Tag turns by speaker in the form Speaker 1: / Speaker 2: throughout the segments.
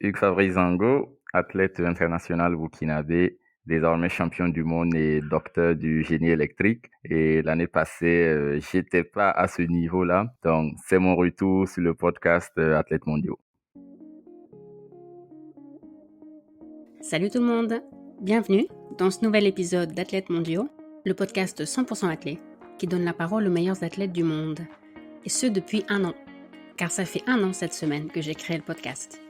Speaker 1: Hugues Fabrice Zango, athlète international burkinabé, désormais champion du monde et docteur du génie électrique. Et l'année passée, j'étais pas à ce niveau-là. Donc, c'est mon retour sur le podcast Athlètes mondiaux.
Speaker 2: Salut tout le monde, bienvenue dans ce nouvel épisode d'Athlètes mondiaux, le podcast 100% athlète qui donne la parole aux meilleurs athlètes du monde. Et ce depuis 1 an, car ça fait 1 an cette semaine que j'ai créé le podcast.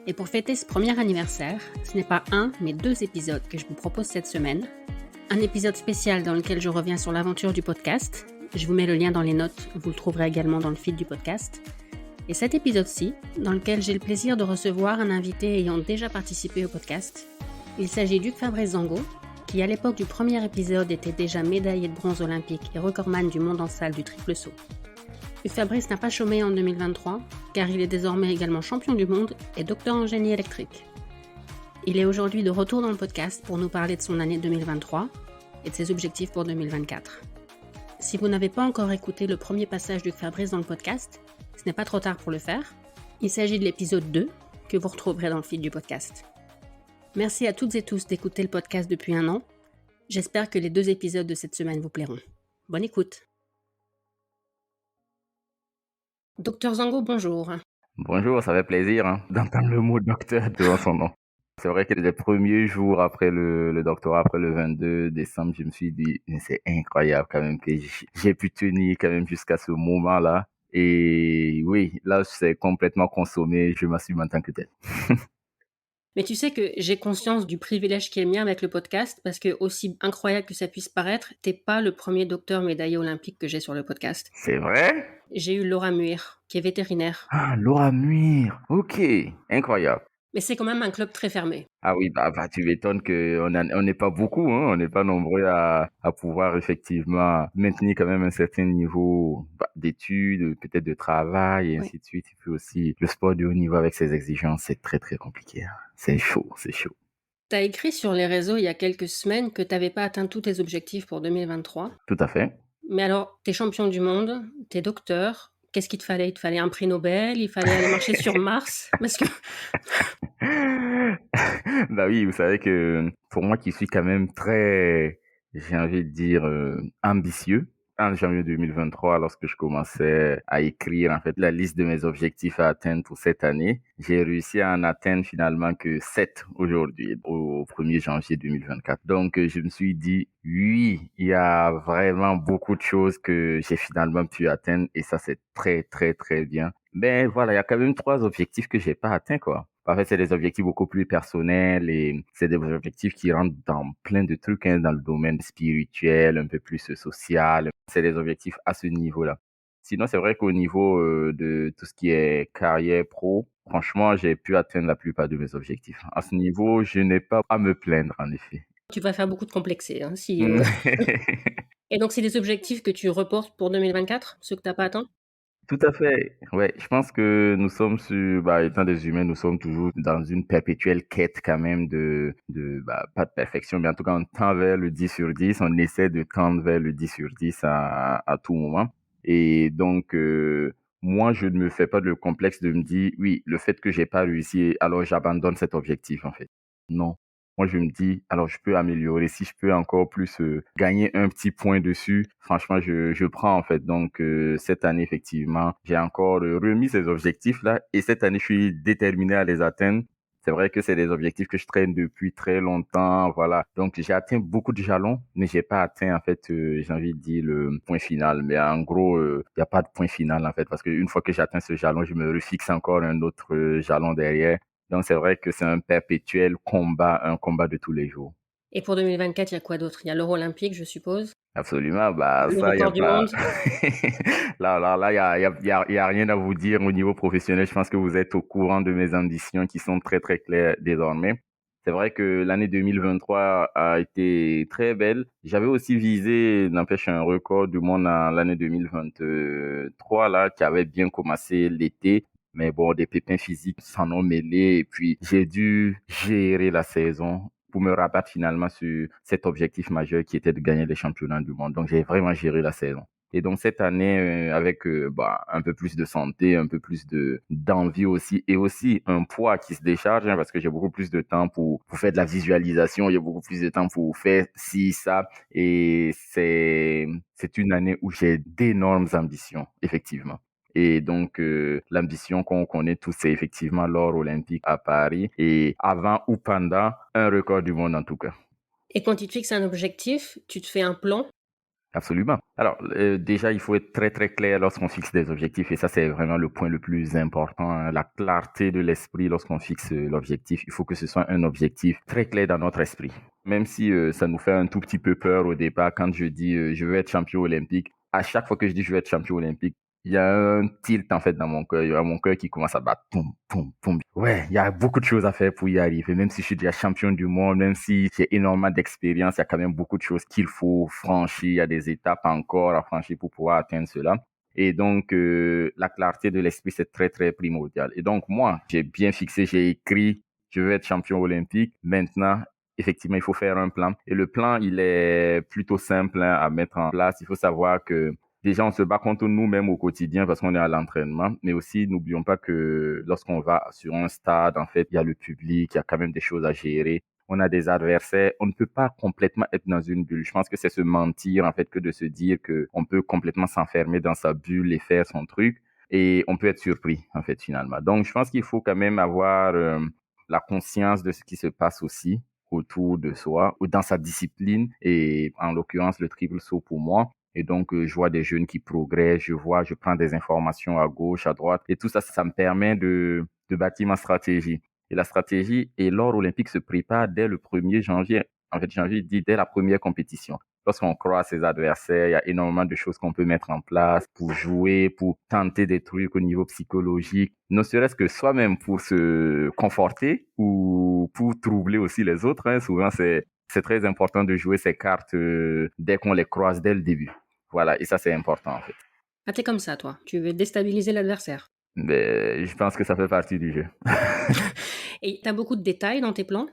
Speaker 2: Et pour fêter ce premier anniversaire, ce n'est pas 1 mais 2 épisodes que je vous propose cette semaine. Un épisode spécial dans lequel je reviens sur l'aventure du podcast. Je vous mets le lien dans les notes, vous le trouverez également dans le feed du podcast. Et cet épisode-ci, dans lequel j'ai le plaisir de recevoir un invité ayant déjà participé au podcast. Il s'agit d'Hugues Fabrice Zango, qui à l'époque du premier épisode était déjà médaillé de bronze olympique et recordman du monde en salle du triple saut. Hugues Fabrice n'a pas chômé en 2023, car il est désormais également champion du monde et docteur en génie électrique. Il est aujourd'hui de retour dans le podcast pour nous parler de son année 2023 et de ses objectifs pour 2024. Si vous n'avez pas encore écouté le premier passage d'Hugues Fabrice dans le podcast, ce n'est pas trop tard pour le faire. Il s'agit de l'épisode 2 que vous retrouverez dans le feed du podcast. Merci à toutes et tous d'écouter le podcast depuis 1 an. J'espère que les 2 épisodes de cette semaine vous plairont. Bonne écoute. Docteur Zango, bonjour.
Speaker 1: Bonjour, ça fait plaisir d'entendre le mot docteur devant son nom. C'est vrai que les premiers jours après le doctorat, après le 22 décembre, je me suis dit, mais c'est incroyable quand même que j'ai pu tenir quand même jusqu'à ce moment-là. Et oui, là, c'est complètement consommé, je m'assume en tant que tel.
Speaker 2: Mais tu sais que j'ai conscience du privilège qui est le mien avec le podcast, parce que aussi incroyable que ça puisse paraître, t'es pas le premier docteur médaillé olympique que j'ai sur le podcast.
Speaker 1: C'est vrai?
Speaker 2: J'ai eu Laura Muir, qui est vétérinaire.
Speaker 1: Ah, Laura Muir. Ok, incroyable.
Speaker 2: Mais c'est quand même un club très fermé.
Speaker 1: Ah oui, bah tu m'étonnes on n'est pas beaucoup, on n'est pas nombreux à pouvoir effectivement maintenir quand même un certain niveau d'études, peut-être de travail et ainsi de suite. Et puis aussi, le sport de haut niveau avec ses exigences, c'est très très compliqué. C'est chaud, c'est chaud.
Speaker 2: T'as écrit sur les réseaux il y a quelques semaines que t'avais pas atteint tous tes objectifs pour 2023.
Speaker 1: Tout à fait.
Speaker 2: Mais alors, t'es champion du monde, t'es docteur. Qu'est-ce qu'il te fallait? Il te fallait un prix Nobel, il fallait aller marcher sur Mars. Parce que
Speaker 1: Bah oui, vous savez que pour moi qui suis quand même très, j'ai envie de dire, ambitieux, en janvier 2023, lorsque je commençais à écrire en fait la liste de mes objectifs à atteindre pour cette année, j'ai réussi à en atteindre finalement que 7 aujourd'hui, au 1er janvier 2024. Donc, je me suis dit, oui, il y a vraiment beaucoup de choses que j'ai finalement pu atteindre et ça, c'est très, très, très bien. Mais voilà, il y a quand même 3 objectifs que j'ai pas atteints, quoi. En fait, c'est des objectifs beaucoup plus personnels et c'est des objectifs qui rentrent dans plein de trucs, dans le domaine spirituel, un peu plus social. C'est des objectifs à ce niveau-là. Sinon, c'est vrai qu'au niveau de tout ce qui est carrière pro, franchement, j'ai pu atteindre la plupart de mes objectifs. À ce niveau, je n'ai pas à me plaindre, en effet.
Speaker 2: tu vas faire beaucoup de complexés. Et donc, c'est des objectifs que tu reportes pour 2024, ceux que t'as pas atteints?
Speaker 1: Tout à fait. Ouais, je pense que nous sommes étant des humains, nous sommes toujours dans une perpétuelle quête quand même pas de perfection, mais en tout cas, on tend vers le 10 sur 10, on essaie de tendre vers le 10 sur 10 à tout moment. Et donc, moi, je ne me fais pas de complexe de me dire, oui, le fait que j'ai pas réussi, alors j'abandonne cet objectif, en fait. Non. Moi, je me dis, alors je peux améliorer. Si je peux encore plus gagner un petit point dessus, franchement, je prends en fait. Donc, cette année, effectivement, j'ai encore remis ces objectifs-là. Et cette année, je suis déterminé à les atteindre. C'est vrai que c'est des objectifs que je traîne depuis très longtemps, voilà. Donc, j'ai atteint beaucoup de jalons, mais j'ai pas atteint, en fait, j'ai envie de dire le point final. Mais en gros, il y a pas de point final, en fait, parce qu'une fois que j'atteins ce jalon, je me refixe encore un autre jalon derrière. Donc, c'est vrai que c'est un perpétuel combat, un combat de tous les jours.
Speaker 2: Et pour 2024, il y a quoi d'autre? Il y a l'Euro olympique, je suppose.
Speaker 1: Absolument, bah
Speaker 2: Le
Speaker 1: ça, il y a
Speaker 2: record du
Speaker 1: pas.
Speaker 2: monde.
Speaker 1: Là, il y a rien à vous dire au niveau professionnel. Je pense que vous êtes au courant de mes ambitions qui sont très, très claires désormais. C'est vrai que l'année 2023 a été très belle. J'avais aussi visé, n'empêche, un record du monde en l'année 2023, là, qui avait bien commencé l'été. Mais bon, des pépins physiques s'en ont mêlé et puis j'ai dû gérer la saison pour me rabattre finalement sur cet objectif majeur qui était de gagner les championnats du monde. Donc, j'ai vraiment géré la saison. Et donc cette année, avec un peu plus de santé, un peu plus d'envie aussi, et aussi un poids qui se décharge, hein, parce que j'ai beaucoup plus de temps pour faire de la visualisation, j'ai beaucoup plus de temps pour faire ci, ça, et c'est une année où j'ai d'énormes ambitions, effectivement. Et donc, l'ambition qu'on connaît tous, c'est effectivement l'or olympique à Paris, et avant ou pendant un record du monde en tout cas.
Speaker 2: Et quand tu te fixes un objectif, tu te fais un plan.
Speaker 1: Absolument. Alors, déjà, il faut être très, très clair lorsqu'on fixe des objectifs et ça, c'est vraiment le point le plus important, hein, la clarté de l'esprit lorsqu'on fixe l'objectif. Il faut que ce soit un objectif très clair dans notre esprit. Même si ça nous fait un tout petit peu peur au départ quand je dis je veux être champion olympique. À chaque fois que je dis je veux être champion olympique, il y a un tilt en fait dans mon cœur. Il y a mon cœur qui commence à battre. Poum, poum, poum. Ouais, il y a beaucoup de choses à faire pour y arriver. Même si je suis déjà champion du monde, même si j'ai énormément d'expérience, il y a quand même beaucoup de choses qu'il faut franchir. Il y a des étapes encore à franchir pour pouvoir atteindre cela. Et donc, la clarté de l'esprit, c'est très, très primordial. Et donc, moi, j'ai bien fixé, j'ai écrit, je veux être champion olympique. Maintenant, effectivement, il faut faire un plan. Et le plan, il est plutôt simple hein, à mettre en place. Il faut savoir que déjà, on se bat contre nous-mêmes au quotidien parce qu'on est à l'entraînement, mais aussi, n'oublions pas que lorsqu'on va sur un stade, en fait, il y a le public, il y a quand même des choses à gérer. On a des adversaires. On ne peut pas complètement être dans une bulle. Je pense que c'est se mentir, en fait, que de se dire que on peut complètement s'enfermer dans sa bulle et faire son truc. Et on peut être surpris, en fait, finalement. Donc, je pense qu'il faut quand même avoir la conscience de ce qui se passe aussi autour de soi ou dans sa discipline. Et en l'occurrence, le triple saut pour moi. Et donc, je vois des jeunes qui progressent, je prends des informations à gauche, à droite. Et tout ça, ça me permet de bâtir ma stratégie. Et la stratégie, et l'or olympique se prépare dès le 1er janvier. En fait, janvier dit dès la première compétition. Lorsqu'on croise ses adversaires, il y a énormément de choses qu'on peut mettre en place pour jouer, pour tenter des trucs au niveau psychologique, ne serait-ce que soi-même pour se conforter ou pour troubler aussi les autres. Hein. Souvent, c'est très important de jouer ces cartes dès qu'on les croise dès le début. Voilà, et ça, c'est important en fait.
Speaker 2: Ah, t'es comme ça, toi. Tu veux déstabiliser l'adversaire.
Speaker 1: Mais je pense que ça fait partie du jeu.
Speaker 2: Et t'as beaucoup de détails dans tes plans?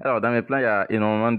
Speaker 1: Alors, dans mes plans, il y a énormément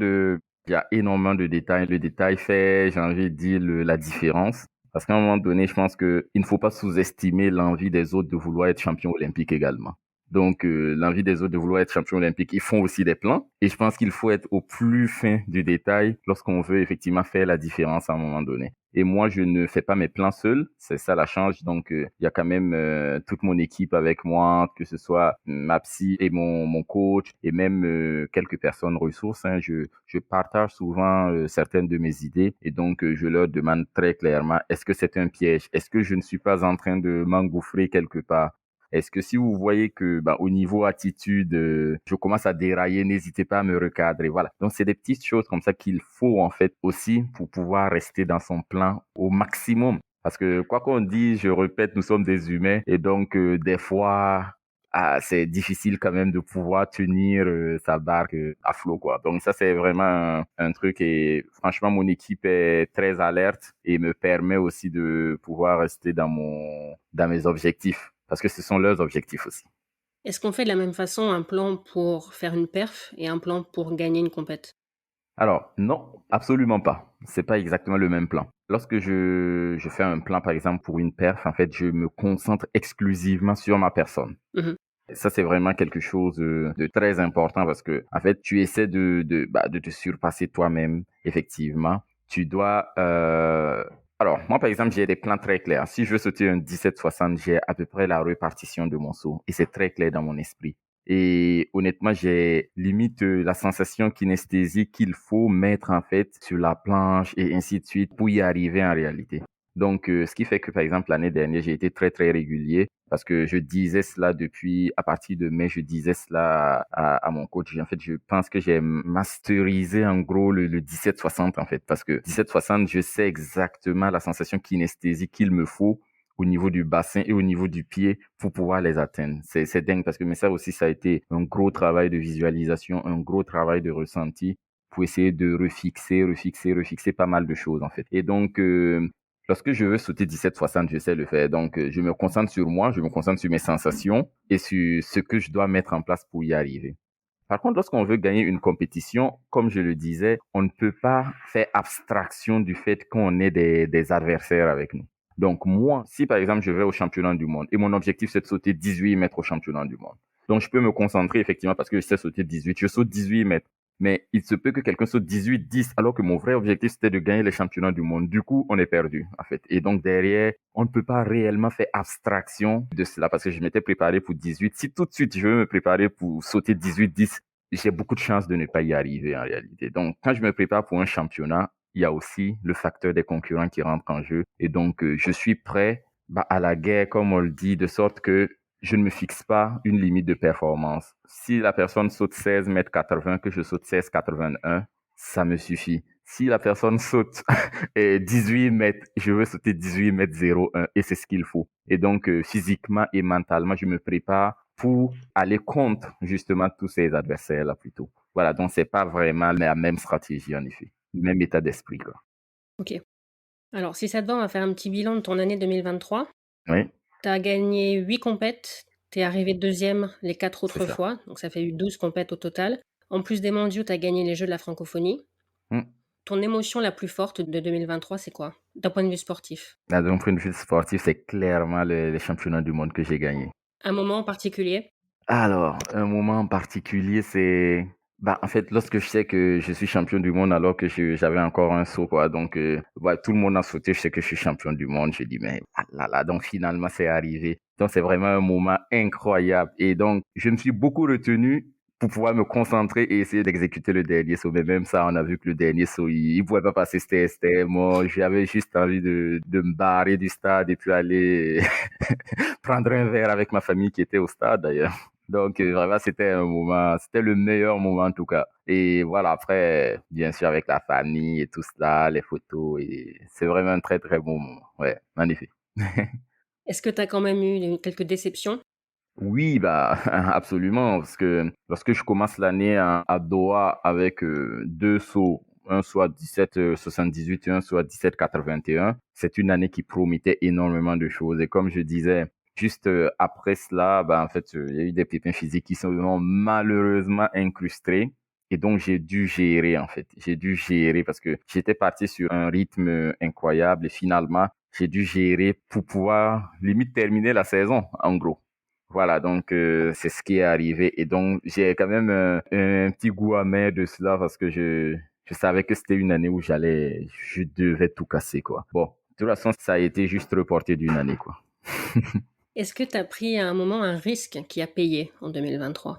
Speaker 1: de détails. Le détail fait, j'ai envie de dire, la différence. Parce qu'à un moment donné, je pense qu'il ne faut pas sous-estimer l'envie des autres de vouloir être champion olympique également. Donc, l'envie des autres de vouloir être champion olympique, ils font aussi des plans. Et je pense qu'il faut être au plus fin du détail lorsqu'on veut effectivement faire la différence à un moment donné. Et moi, je ne fais pas mes plans seul. C'est ça la change. Donc, il y a quand même toute mon équipe avec moi, que ce soit ma psy et mon coach et même quelques personnes ressources. Hein. Je partage souvent certaines de mes idées et donc je leur demande très clairement, est-ce que c'est un piège? Est-ce que je ne suis pas en train de m'engouffrer quelque part? Est-ce que si vous voyez que au niveau attitude, je commence à dérailler, n'hésitez pas à me recadrer. Voilà. Donc c'est des petites choses comme ça qu'il faut en fait aussi pour pouvoir rester dans son plan au maximum. Parce que quoi qu'on dise, je répète, nous sommes des humains et donc des fois c'est difficile quand même de pouvoir tenir sa barque à flot quoi. Donc ça c'est vraiment un truc et franchement mon équipe est très alerte et me permet aussi de pouvoir rester dans mes objectifs parce que ce sont leurs objectifs aussi.
Speaker 2: Est-ce qu'on fait de la même façon un plan pour faire une perf et un plan pour gagner une compète?
Speaker 1: Alors, non, absolument pas. C'est pas exactement le même plan. Lorsque je fais un plan, par exemple, pour une perf, en fait, je me concentre exclusivement sur ma personne.
Speaker 2: Mhm.
Speaker 1: Ça, c'est vraiment quelque chose de très important parce que, en fait, tu essaies de te surpasser toi-même, effectivement. Tu dois, alors, moi, par exemple, j'ai des plans très clairs. Si je veux sauter un 17,60, j'ai à peu près la répartition de mon saut et c'est très clair dans mon esprit. Et honnêtement, j'ai limite la sensation kinesthésique qu'il faut mettre en fait sur la planche et ainsi de suite pour y arriver en réalité. Donc, ce qui fait que, par exemple, l'année dernière, j'ai été très, très régulier parce que je disais cela depuis, à partir de mai, je disais cela à mon coach. En fait, je pense que j'ai masterisé en gros le 17-60 en fait parce que 17-60, je sais exactement la sensation kinesthésique qu'il me faut au niveau du bassin et au niveau du pied pour pouvoir les atteindre. C'est dingue parce que mais ça aussi, ça a été un gros travail de visualisation, un gros travail de ressenti pour essayer de refixer pas mal de choses en fait. Et donc, lorsque je veux sauter 17,60, je sais le faire. Donc, je me concentre sur moi, je me concentre sur mes sensations et sur ce que je dois mettre en place pour y arriver. Par contre, lorsqu'on veut gagner une compétition, comme je le disais, on ne peut pas faire abstraction du fait qu'on ait des adversaires avec nous. Donc moi, si par exemple je vais au championnat du monde et mon objectif c'est de sauter 18 mètres au championnat du monde, donc je peux me concentrer effectivement parce que je sais sauter 18, je saute 18 mètres. Mais il se peut que quelqu'un saute 18, 10, alors que mon vrai objectif, c'était de gagner les championnats du monde. Du coup, on est perdu, en fait. Et donc, derrière, on ne peut pas réellement faire abstraction de cela parce que je m'étais préparé pour 18. Si tout de suite, je veux me préparer pour sauter 18, 10, j'ai beaucoup de chances de ne pas y arriver, en réalité. Donc, quand je me prépare pour un championnat, il y a aussi le facteur des concurrents qui rentre en jeu. Et donc, je suis prêt à la guerre, comme on le dit, de sorte que je ne me fixe pas une limite de performance. Si la personne saute 16 mètres 80, que je saute 16 81, ça me suffit. Si la personne saute 18 mètres, je veux sauter 18 mètres 01 et c'est ce qu'il faut. Et donc, physiquement et mentalement, je me prépare pour aller contre justement tous ces adversaires-là plutôt. Voilà, donc c'est pas vraiment la même stratégie en effet, le même état d'esprit quoi.
Speaker 2: Ok. Alors, si ça te va, on va faire un petit bilan de ton année 2023.
Speaker 1: Oui,
Speaker 2: Tu as gagné 8 compètes, tu es arrivé deuxième les 4
Speaker 1: c'est
Speaker 2: autres
Speaker 1: ça.
Speaker 2: fois, donc ça fait 12 compètes au total. En plus des mondiaux, tu as gagné les Jeux de la francophonie.
Speaker 1: Hmm.
Speaker 2: Ton émotion la plus forte de 2023, c'est quoi? D'un point de vue sportif?
Speaker 1: D'un point de vue sportif, c'est clairement les championnats du monde que j'ai gagnés.
Speaker 2: Un moment en particulier?
Speaker 1: Alors, un moment en particulier, c'est en fait, lorsque je sais que je suis champion du monde alors que j'avais encore un saut, quoi. Donc, tout le monde a sauté, je sais que je suis champion du monde. Je dis, mais ah là là, donc finalement, c'est arrivé. Donc, c'est vraiment un moment incroyable. Et donc, je me suis beaucoup retenu pour pouvoir me concentrer et essayer d'exécuter le dernier saut. Mais même ça, on a vu que le dernier saut, il pouvait pas passer, c'était mort. J'avais juste envie de me barrer du stade et puis aller prendre un verre avec ma famille qui était au stade, d'ailleurs. Donc, vraiment, c'était un moment, c'était le meilleur moment en tout cas. Et voilà, après, bien sûr, avec la famille et tout cela, les photos, et c'est vraiment un très, très bon moment. Ouais, magnifique.
Speaker 2: Est-ce que tu as quand même eu quelques déceptions?
Speaker 1: Oui, absolument, parce que lorsque je commence l'année à Doha avec deux sauts, un saut à 17,78 et un saut à 17,81, c'est une année qui promettait énormément de choses. Et comme je disais, juste après cela, en fait, il y a eu des pépins physiques qui sont vraiment malheureusement incrustés. Et donc, j'ai dû gérer, en fait. J'ai dû gérer parce que j'étais parti sur un rythme incroyable et finalement, j'ai dû gérer pour pouvoir limite terminer la saison, en gros. Voilà, donc c'est ce qui est arrivé. Et donc, j'ai quand même un petit goût amer de cela parce que je savais que c'était une année où je devais tout casser, quoi. Bon, de toute façon, ça a été juste reporté d'une année, quoi.
Speaker 2: Est-ce que tu as pris à un moment un risque qui a payé en 2023?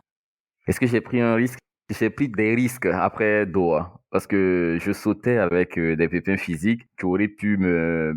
Speaker 1: Est-ce que j'ai pris un risque? J'ai pris des risques après Doha parce que je sautais avec des pépins physiques qui auraient pu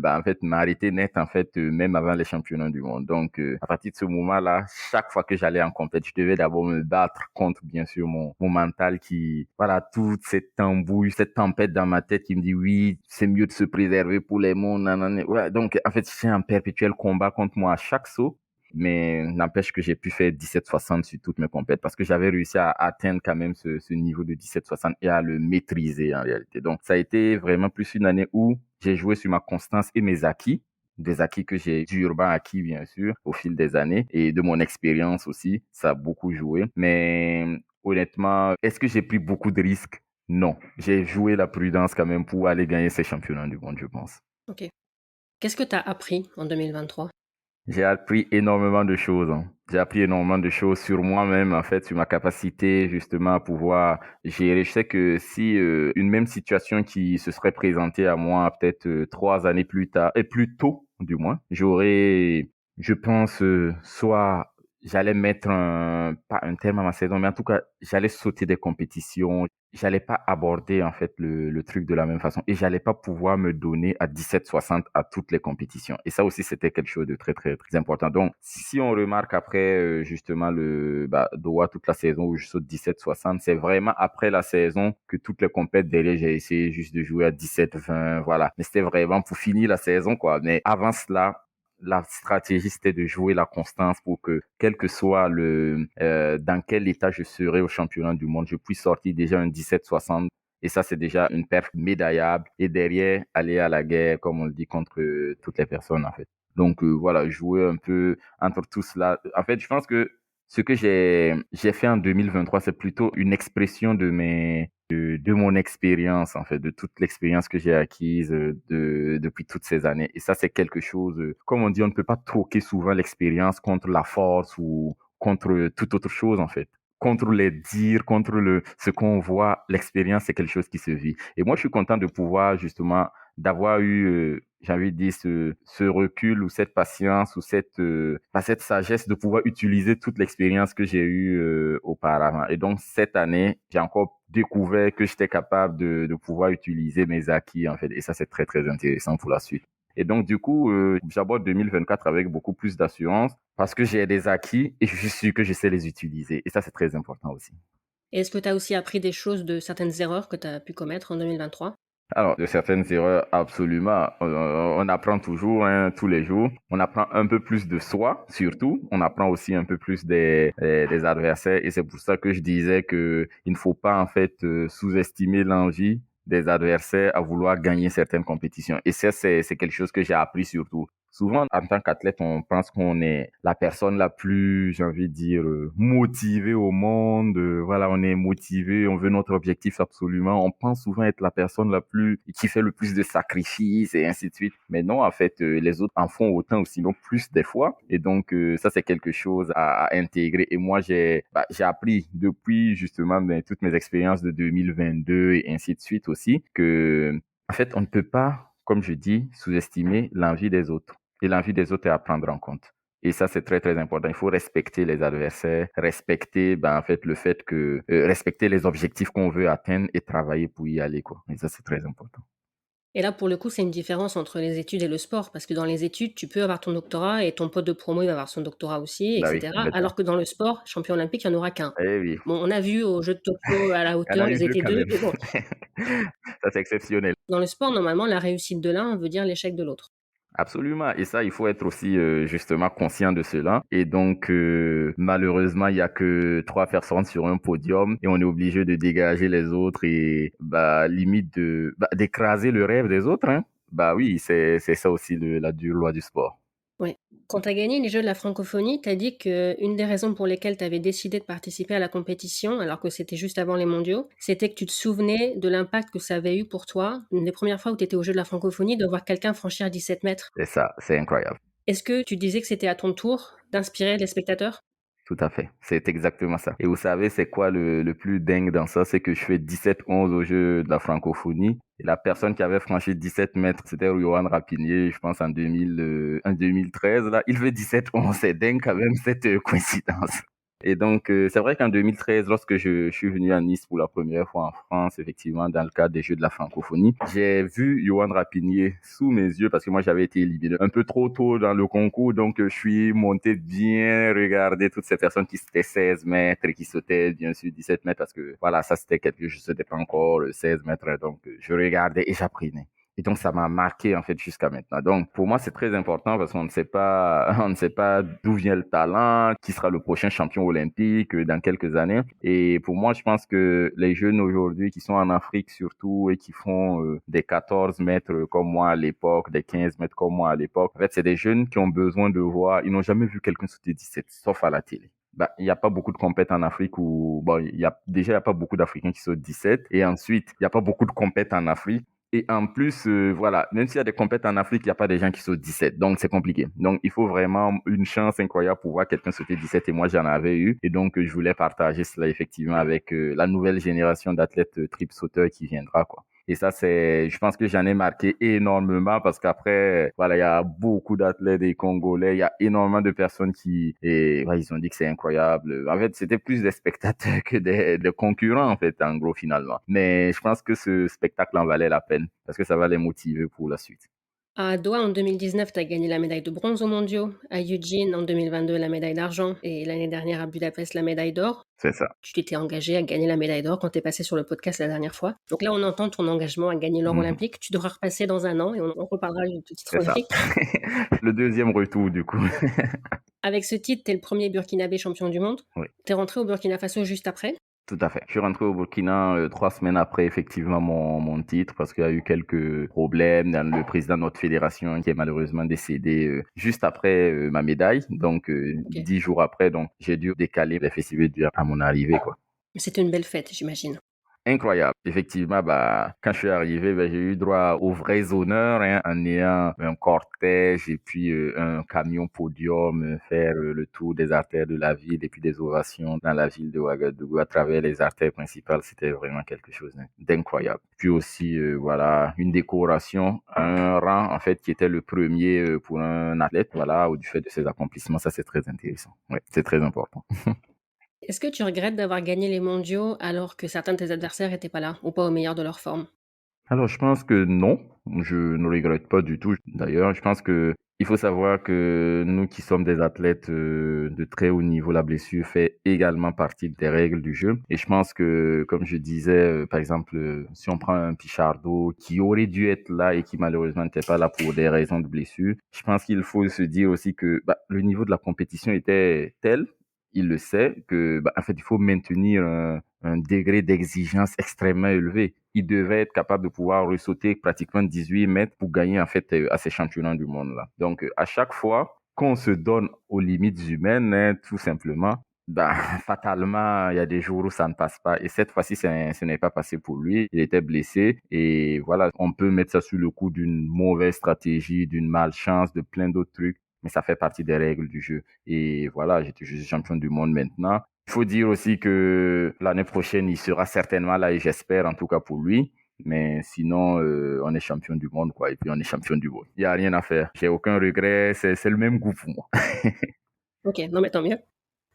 Speaker 1: en fait, m'arrêter net, en fait, même avant les championnats du monde. Donc, à partir de ce moment-là, chaque fois que j'allais en compétition, je devais d'abord me battre contre, bien sûr, mon mental qui, voilà, toute cette tambouille, cette tempête dans ma tête qui me dit oui, c'est mieux de se préserver pour les mondes, nanana. Ouais, donc, en fait, c'est un perpétuel combat contre moi à chaque saut. Mais n'empêche que j'ai pu faire 17,60 sur toutes mes compètes parce que j'avais réussi à atteindre quand même ce niveau de 17,60 et à le maîtriser en réalité. Donc, ça a été vraiment plus une année où j'ai joué sur ma constance et mes acquis, des acquis que j'ai durement acquis, bien sûr, au fil des années et de mon expérience aussi. Ça a beaucoup joué. Mais honnêtement, est-ce que j'ai pris beaucoup de risques? Non. J'ai joué la prudence quand même pour aller gagner ces championnats du monde, je pense.
Speaker 2: Ok. Qu'est-ce que tu as appris en 2023?
Speaker 1: J'ai appris énormément de choses, hein. J'ai appris énormément de choses sur moi-même, en fait, sur ma capacité justement à pouvoir gérer. Je sais que si une même situation qui se serait présentée à moi peut-être 3 années plus tard, et plus tôt du moins, j'aurais, je pense, soit j'allais mettre pas un terme à ma saison, mais en tout cas, j'allais sauter des compétitions. J'allais pas aborder en fait le truc de la même façon et j'allais pas pouvoir me donner à 17,60 à toutes les compétitions. Et ça aussi, c'était quelque chose de très, très, très important. Donc, si on remarque après justement Doha, toute la saison où je saute 17,60, c'est vraiment après la saison que toutes les compètes derrière, j'ai essayé juste de jouer à 17,20, voilà. Mais c'était vraiment pour finir la saison, quoi. Mais avant cela, la stratégie, c'était de jouer la constance pour que, quel que soit dans quel état je serai au championnat du monde, je puisse sortir déjà un 17,60. Et ça, c'est déjà une perte médaillable. Et derrière, aller à la guerre, comme on le dit, contre toutes les personnes, en fait. Donc, voilà, jouer un peu entre tout cela. En fait, je pense que Ce que j'ai fait en 2023, c'est plutôt une expression de mon expérience, en fait, de toute l'expérience que j'ai acquise depuis toutes ces années. Et ça, c'est quelque chose, comme on dit, on ne peut pas troquer souvent l'expérience contre la force ou contre toute autre chose, en fait. Contre les dires, contre ce qu'on voit, l'expérience, c'est quelque chose qui se vit. Et moi, je suis content de pouvoir, justement, d'avoir eu, j'ai envie de dire, ce recul ou cette patience ou cette sagesse de pouvoir utiliser toute l'expérience que j'ai eue auparavant. Et donc, cette année, j'ai encore découvert que j'étais capable de pouvoir utiliser mes acquis, en fait. Et ça, c'est très, très intéressant pour la suite. Et donc, du coup, j'aborde 2024 avec beaucoup plus d'assurance parce que j'ai des acquis et je suis sûr que je sais les utiliser. Et ça, c'est très important aussi.
Speaker 2: Et est-ce que tu as aussi appris des choses de certaines erreurs que tu as pu commettre en 2023?
Speaker 1: Alors, de certaines erreurs, absolument. On apprend toujours, hein, tous les jours. On apprend un peu plus de soi, surtout. On apprend aussi un peu plus des adversaires. Et c'est pour ça que je disais que il ne faut pas, en fait, sous-estimer l'envie des adversaires à vouloir gagner certaines compétitions. Et ça, c'est quelque chose que j'ai appris surtout. Souvent, en tant qu'athlète, on pense qu'on est la personne la plus, j'ai envie de dire, motivée au monde. Voilà, on est motivé, on veut notre objectif absolument. On pense souvent être la personne la plus, qui fait le plus de sacrifices et ainsi de suite. Mais non, en fait, les autres en font autant ou sinon plus des fois. Et donc, ça, c'est quelque chose à intégrer. Et moi, j'ai appris depuis justement toutes mes expériences de 2022 et ainsi de suite aussi que, en fait, on ne peut pas, comme je dis, sous-estimer l'envie des autres. Et l'envie des autres est à prendre en compte. Et ça, c'est très, très important. Il faut respecter les adversaires, respecter, en fait, respecter les objectifs qu'on veut atteindre et travailler pour y aller, quoi. Et ça, c'est très important.
Speaker 2: Et là, pour le coup, c'est une différence entre les études et le sport, parce que dans les études, tu peux avoir ton doctorat et ton pote de promo, il va avoir son doctorat aussi,
Speaker 1: Bah oui,
Speaker 2: etc.
Speaker 1: complètement.
Speaker 2: Alors que dans le sport, champion olympique, il n'y en aura qu'un.
Speaker 1: Eh oui,
Speaker 2: Bon, on a vu aux Jeux de Tokyo à la
Speaker 1: il y en
Speaker 2: hauteur,
Speaker 1: a eu
Speaker 2: ils
Speaker 1: deux
Speaker 2: étaient
Speaker 1: quand
Speaker 2: deux,
Speaker 1: même.
Speaker 2: mais bon,
Speaker 1: Ça, c'est exceptionnel.
Speaker 2: dans le sport, normalement, la réussite de l'un veut dire l'échec de l'autre.
Speaker 1: Absolument. Et ça, il faut être aussi justement conscient de cela. Et donc, malheureusement, il y a que 3 personnes sur un podium et on est obligé de dégager les autres et limite d'écraser le rêve des autres. Hein. Bah oui, c'est ça aussi la dure loi du sport.
Speaker 2: Ouais. Quand tu as gagné les Jeux de la francophonie, tu as dit qu'une des raisons pour lesquelles tu avais décidé de participer à la compétition, alors que c'était juste avant les mondiaux, c'était que tu te souvenais de l'impact que ça avait eu pour toi, une des premières fois où tu étais aux Jeux de la francophonie, de voir quelqu'un franchir 17 mètres.
Speaker 1: C'est ça, c'est incroyable.
Speaker 2: Est-ce que tu disais que c'était à ton tour d'inspirer les spectateurs?
Speaker 1: Tout à fait. C'est exactement ça. Et vous savez, c'est quoi le plus dingue dans ça? C'est que je fais 17-11 au jeu de la francophonie. Et la personne qui avait franchi 17 mètres, c'était Johan Rapinier, je pense en 2013. Là, il fait 17-11. C'est dingue quand même cette coïncidence. Et donc, c'est vrai qu'en 2013, lorsque je suis venu à Nice pour la première fois en France, effectivement, dans le cadre des Jeux de la francophonie, j'ai vu Johan Rapinier sous mes yeux parce que moi, j'avais été éliminé un peu trop tôt dans le concours. Donc, je suis monté bien regarder toutes ces personnes qui sautaient 16 mètres et qui sautaient, bien sûr, 17 mètres parce que, voilà, ça, c'était quelque chose, c'était pas encore 16 mètres. Donc, je regardais et j'apprenais. Et donc, ça m'a marqué, en fait, jusqu'à maintenant. Donc, pour moi, c'est très important parce qu'on ne sait pas, on ne sait pas d'où vient le talent, qui sera le prochain champion olympique dans quelques années. Et pour moi, je pense que les jeunes aujourd'hui qui sont en Afrique surtout et qui font des 14 mètres comme moi à l'époque, des 15 mètres comme moi à l'époque, en fait, c'est des jeunes qui ont besoin de voir, ils n'ont jamais vu quelqu'un sauter 17, sauf à la télé. Il y a pas beaucoup de compètes en Afrique où, il y a pas beaucoup d'Africains qui sautent 17. Et ensuite, il y a pas beaucoup de compètes en Afrique. Et en plus, voilà, même s'il y a des compètes en Afrique, il n'y a pas des gens qui sautent 17. Donc, c'est compliqué. Donc, il faut vraiment une chance incroyable pour voir quelqu'un sauter 17. Et moi, j'en avais eu. Et donc, je voulais partager cela effectivement avec la nouvelle génération d'athlètes triple sauteurs qui viendra, quoi. Et ça, je pense que j'en ai marqué énormément parce qu'après, voilà, il y a beaucoup d'athlètes des Congolais, il y a énormément de personnes ils ont dit que c'est incroyable. En fait, c'était plus des spectateurs que des concurrents, en fait, en gros, finalement. Mais je pense que ce spectacle en valait la peine parce que ça va les motiver pour la suite.
Speaker 2: À Doha en 2019, tu as gagné la médaille de bronze aux mondiaux. À Eugene en 2022, la médaille d'argent. Et l'année dernière à Budapest, la médaille d'or.
Speaker 1: C'est ça.
Speaker 2: Tu t'étais engagé à gagner la médaille d'or quand tu es passé sur le podcast la dernière fois. Donc là, on entend ton engagement à gagner l'or
Speaker 1: Mhm.
Speaker 2: olympique. Tu devras repasser dans un an et on reparlera du titre
Speaker 1: C'est ça.
Speaker 2: olympique.
Speaker 1: Le deuxième retour, du coup.
Speaker 2: Avec ce titre, tu es le premier Burkinabé champion du monde.
Speaker 1: Oui.
Speaker 2: Tu es rentré au Burkina Faso juste après.
Speaker 1: Tout à fait. Je suis rentré au Burkina 3 semaines après effectivement mon titre parce qu'il y a eu quelques problèmes dans le président de notre fédération qui est malheureusement décédé juste après ma médaille. Donc
Speaker 2: Ok.
Speaker 1: 10 jours après, donc j'ai dû décaler les festivités à mon arrivée, quoi.
Speaker 2: Mais c'était une belle fête, j'imagine.
Speaker 1: Incroyable. Effectivement, bah, quand je suis arrivé, bah, j'ai eu droit aux vrais honneurs, hein, en ayant un cortège et puis un camion podium, faire le tour des artères de la ville et puis des ovations dans la ville de Ouagadougou à travers les artères principales. C'était vraiment quelque chose d'incroyable. Puis aussi, voilà, une décoration, un rang, en fait, qui était le premier pour un athlète, voilà, du fait de ses accomplissements. Ça, c'est très intéressant. Ouais, c'est très important.
Speaker 2: Est-ce que tu regrettes d'avoir gagné les mondiaux alors que certains de tes adversaires n'étaient pas là ou pas au meilleur de leur forme?
Speaker 1: Alors, je pense que non, je ne regrette pas du tout. D'ailleurs, je pense que il faut savoir que nous qui sommes des athlètes de très haut niveau, la blessure fait également partie des règles du jeu. Et je pense que, comme je disais, par exemple, si on prend un Pichardo qui aurait dû être là et qui malheureusement n'était pas là pour des raisons de blessure, je pense qu'il faut se dire aussi que bah, le niveau de la compétition était tel, il le sait, que bah, en fait, il faut maintenir un degré d'exigence extrêmement élevé. Il devait être capable de pouvoir ressauter pratiquement 18 mètres pour gagner en fait à ces championnats du monde là. Donc à chaque fois qu'on se donne aux limites humaines, hein, tout simplement, bah, fatalement, il y a des jours où ça ne passe pas. Et cette fois-ci, ce n'est pas passé pour lui. Il était blessé. Et voilà, on peut mettre ça sur le coup d'une mauvaise stratégie, d'une malchance, de plein d'autres trucs. Mais ça fait partie des règles du jeu. Et voilà, je suis champion du monde maintenant. Il faut dire aussi que l'année prochaine, il sera certainement là et j'espère en tout cas pour lui. Mais sinon, on est champion du monde, quoi. Et puis, on est champion du monde. Il n'y a rien à faire. J'ai aucun regret. C'est le même goût pour moi.
Speaker 2: Ok, non mais tant mieux.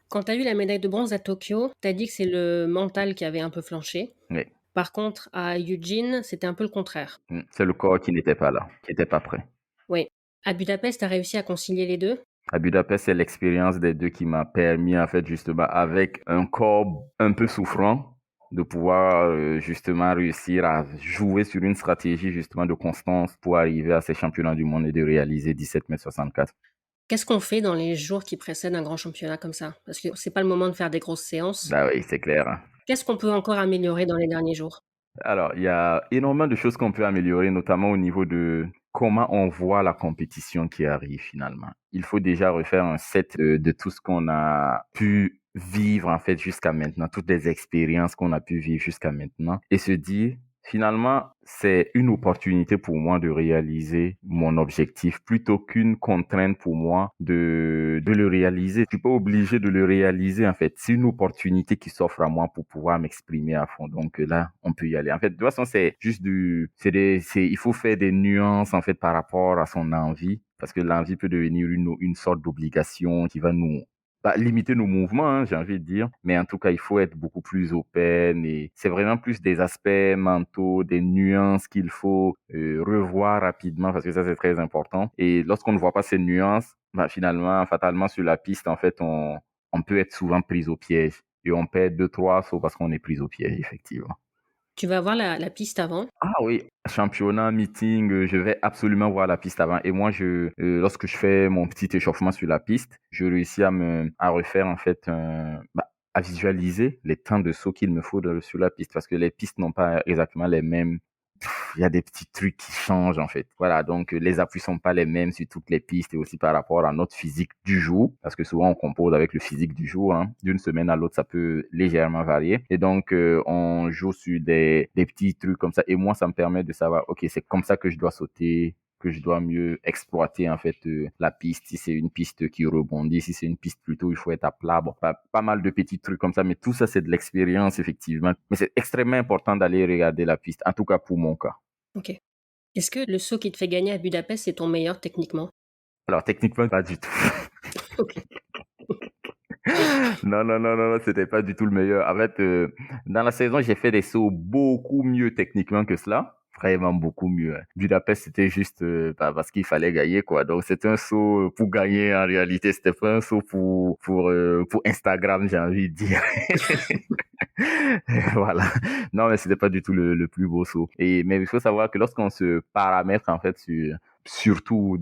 Speaker 2: Quand tu as eu la médaille de bronze à Tokyo, tu as dit que c'est le mental qui avait un peu flanché.
Speaker 1: Oui.
Speaker 2: Par contre, à Eugene, c'était un peu le contraire.
Speaker 1: C'est le corps qui n'était pas là, qui n'était pas prêt.
Speaker 2: Oui. À Budapest, tu as réussi à concilier les deux?
Speaker 1: À Budapest, c'est l'expérience des deux qui m'a permis, en fait, justement, avec un corps un peu souffrant, de pouvoir justement réussir à jouer sur une stratégie justement de constance pour arriver à ces championnats du monde et de réaliser 17,64 m.
Speaker 2: Qu'est-ce qu'on fait dans les jours qui précèdent un grand championnat comme ça? Parce que c'est pas le moment de faire des grosses séances.
Speaker 1: Bah oui, c'est clair, hein.
Speaker 2: Qu'est-ce qu'on peut encore améliorer dans les derniers jours?
Speaker 1: Alors, il y a énormément de choses qu'on peut améliorer, notamment au niveau de comment on voit la compétition qui arrive finalement. Il faut déjà refaire un set de tout ce qu'on a pu vivre en fait jusqu'à maintenant, toutes les expériences qu'on a pu vivre jusqu'à maintenant et se dire finalement, c'est une opportunité pour moi de réaliser mon objectif plutôt qu'une contrainte pour moi de le réaliser. Je suis pas obligé de le réaliser, en fait. C'est une opportunité qui s'offre à moi pour pouvoir m'exprimer à fond. Donc là, on peut y aller. En fait, de toute façon, c'est juste il faut faire des nuances, en fait, par rapport à son envie. Parce que l'envie peut devenir une sorte d'obligation qui va nous bah, limiter nos mouvements, hein, j'ai envie de dire. Mais en tout cas, il faut être beaucoup plus open et c'est vraiment plus des aspects mentaux, des nuances qu'il faut revoir rapidement parce que ça, c'est très important. Et lorsqu'on ne voit pas ces nuances, bah, finalement, fatalement, sur la piste, en fait, on peut être souvent pris au piège et on perd deux, trois sauts parce qu'on est pris au piège, effectivement.
Speaker 2: Tu vas voir la piste avant?
Speaker 1: Ah oui, championnat, meeting, je vais absolument voir la piste avant. Et moi, lorsque je fais mon petit échauffement sur la piste, je réussis à refaire en fait, bah, à visualiser les temps de saut qu'il me faut sur la piste parce que les pistes n'ont pas exactement les mêmes. Il y a des petits trucs qui changent en fait. Voilà, donc les appuis sont pas les mêmes sur toutes les pistes et aussi par rapport à notre physique du jour, parce que souvent on compose avec le physique du jour, hein. D'une semaine à l'autre, ça peut légèrement varier. Et donc on joue sur des petits trucs comme ça. Et moi, ça me permet de savoir, ok, c'est comme ça que je dois sauter, que je dois mieux exploiter en fait la piste. Si c'est une piste qui rebondit, si c'est une piste plutôt, il faut être à plat. Bon, pas mal de petits trucs comme ça, mais tout ça c'est de l'expérience effectivement. Mais c'est extrêmement important d'aller regarder la piste, en tout cas pour mon cas.
Speaker 2: Ok. Est-ce que le saut qui te fait gagner à Budapest, c'est ton meilleur techniquement?
Speaker 1: Alors techniquement pas du tout.
Speaker 2: Ok.
Speaker 1: Non, non, non, non, non, c'était pas du tout le meilleur. En fait, dans la saison, j'ai fait des sauts beaucoup mieux techniquement que cela. Vraiment beaucoup mieux, hein. Budapest, c'était juste parce qu'il fallait gagner, quoi. Donc, c'était un saut pour gagner en réalité. C'était pas un saut pour Instagram, j'ai envie de dire. Voilà. Non, mais c'était pas du tout le plus beau saut. Mais il faut savoir que lorsqu'on se paramètre, en fait, surtout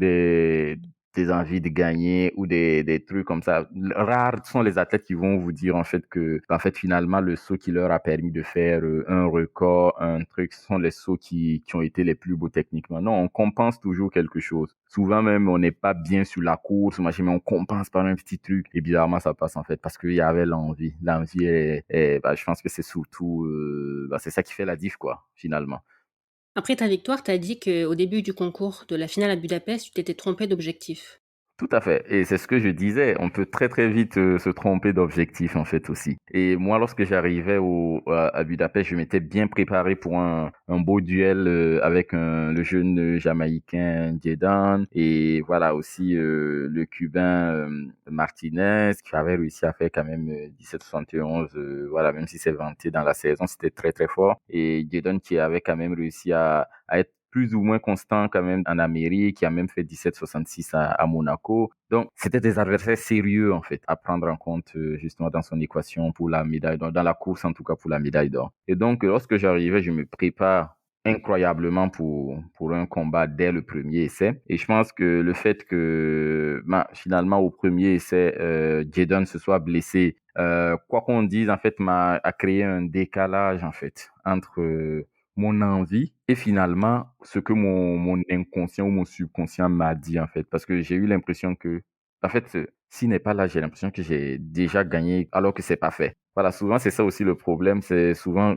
Speaker 1: des envies de gagner ou des trucs comme ça. Rares sont les athlètes qui vont vous dire en fait que, en fait, finalement, le saut qui leur a permis de faire un record, un truc, ce sont les sauts qui ont été les plus beaux techniquement. Non, on compense toujours quelque chose. Souvent même, on n'est pas bien sur la course, machin, mais on compense par un petit truc. Et bizarrement, ça passe en fait parce qu'il y avait l'envie. L'envie je pense que c'est surtout, c'est ça qui fait la diff, quoi, finalement.
Speaker 2: Après ta victoire, tu as dit qu'au début du concours de la finale à Budapest, tu t'étais trompé d'objectif.
Speaker 1: Tout à fait. Et c'est ce que je disais. On peut très très vite se tromper d'objectif en fait aussi. Et moi, lorsque j'arrivais à Budapest, je m'étais bien préparé pour un beau duel avec le jeune Jamaïcain Jedan et voilà aussi le Cubain Martinez qui avait réussi à faire quand même 17,71. Voilà, même si c'est vanté dans la saison, c'était très très fort. Et Jedan qui avait quand même réussi à être plus ou moins constant quand même en Amérique, qui a même fait 17,66 à Monaco. Donc, c'était des adversaires sérieux, en fait, à prendre en compte justement dans son équation pour la médaille d'or, dans la course en tout cas pour la médaille d'or. Et donc, lorsque j'arrivais, je me prépare incroyablement pour un combat dès le premier essai. Et je pense que le fait que finalement au premier essai, Jadon se soit blessé, quoi qu'on dise, en fait, a créé un décalage en fait entre mon envie et finalement ce que mon inconscient ou mon subconscient m'a dit en fait. Parce que j'ai eu l'impression que, en fait, s'il n'est pas là, j'ai l'impression que j'ai déjà gagné alors que c'est pas fait. Voilà, souvent c'est ça aussi le problème, c'est souvent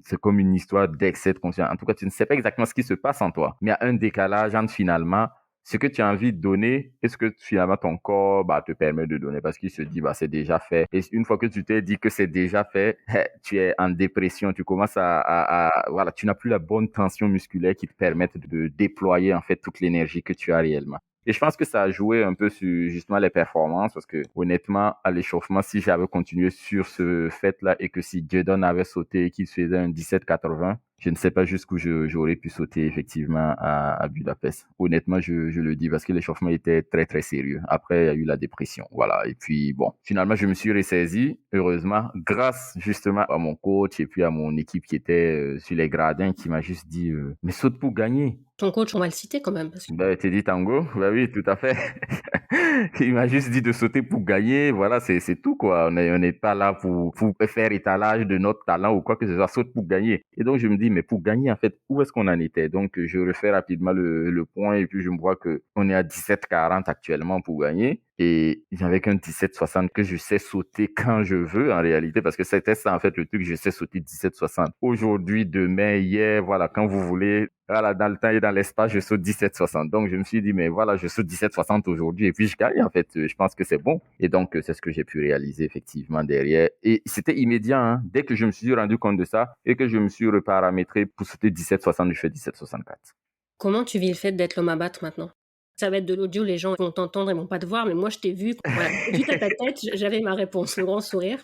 Speaker 1: c'est comme une histoire d'excès de conscience. En tout cas, tu ne sais pas exactement ce qui se passe en toi, mais il y a un décalage entre finalement ce que tu as envie de donner et ce que finalement ton corps te permet de donner parce qu'il se dit c'est déjà fait. Et une fois que tu t'es dit que c'est déjà fait, tu es en dépression, tu commences voilà, tu n'as plus la bonne tension musculaire qui te permette de déployer en fait toute l'énergie que tu as réellement. Et je pense que ça a joué un peu sur justement les performances parce que honnêtement, à l'échauffement, si j'avais continué sur ce fait-là et que si Jadon avait sauté et qu'il faisait un 17,80, je ne sais pas jusqu'où j'aurais pu sauter effectivement à Budapest. Honnêtement, je le dis parce que l'échauffement était très très sérieux. Après, il y a eu la dépression. Voilà. Et puis bon, finalement, je me suis ressaisi, heureusement, grâce justement à mon coach et puis à mon équipe qui était sur les gradins qui m'a juste dit mais saute pour gagner.
Speaker 2: Ton coach, on va le citer quand même. Parce que...
Speaker 1: Teddy Tango, oui, tout à fait. Il m'a juste dit de sauter pour gagner. Voilà, c'est tout, quoi. On n'est pas là pour faire étalage de notre talent ou quoi que ce soit. Saute pour gagner. Et donc, je me dis, mais pour gagner, en fait, où est-ce qu'on en était? Donc, je refais rapidement le point et puis je me vois que on est à 17,40 actuellement pour gagner. Et j'avais qu'un 17,60 que je sais sauter quand je veux, en réalité, parce que c'était ça, en fait, le truc, je sais sauter 17,60. Aujourd'hui, demain, hier, voilà, quand vous voulez, voilà, dans le temps et dans l'espace, je saute 17,60. Donc, je me suis dit, mais voilà, je saute 17,60 aujourd'hui et puis je gagne, en fait. Je pense que c'est bon. Et donc, c'est ce que j'ai pu réaliser, effectivement, derrière. Et c'était immédiat, hein. Dès que je me suis rendu compte de ça et que je me suis reparamétré pour sauter 17,60, je fais 17,64.
Speaker 2: Comment tu vis le fait d'être l'homme à battre maintenant? Ça va être de l'audio, les gens vont t'entendre, ils vont pas te voir, mais moi je t'ai vu, voilà, suite à ta tête, j'avais ma réponse, le grand sourire.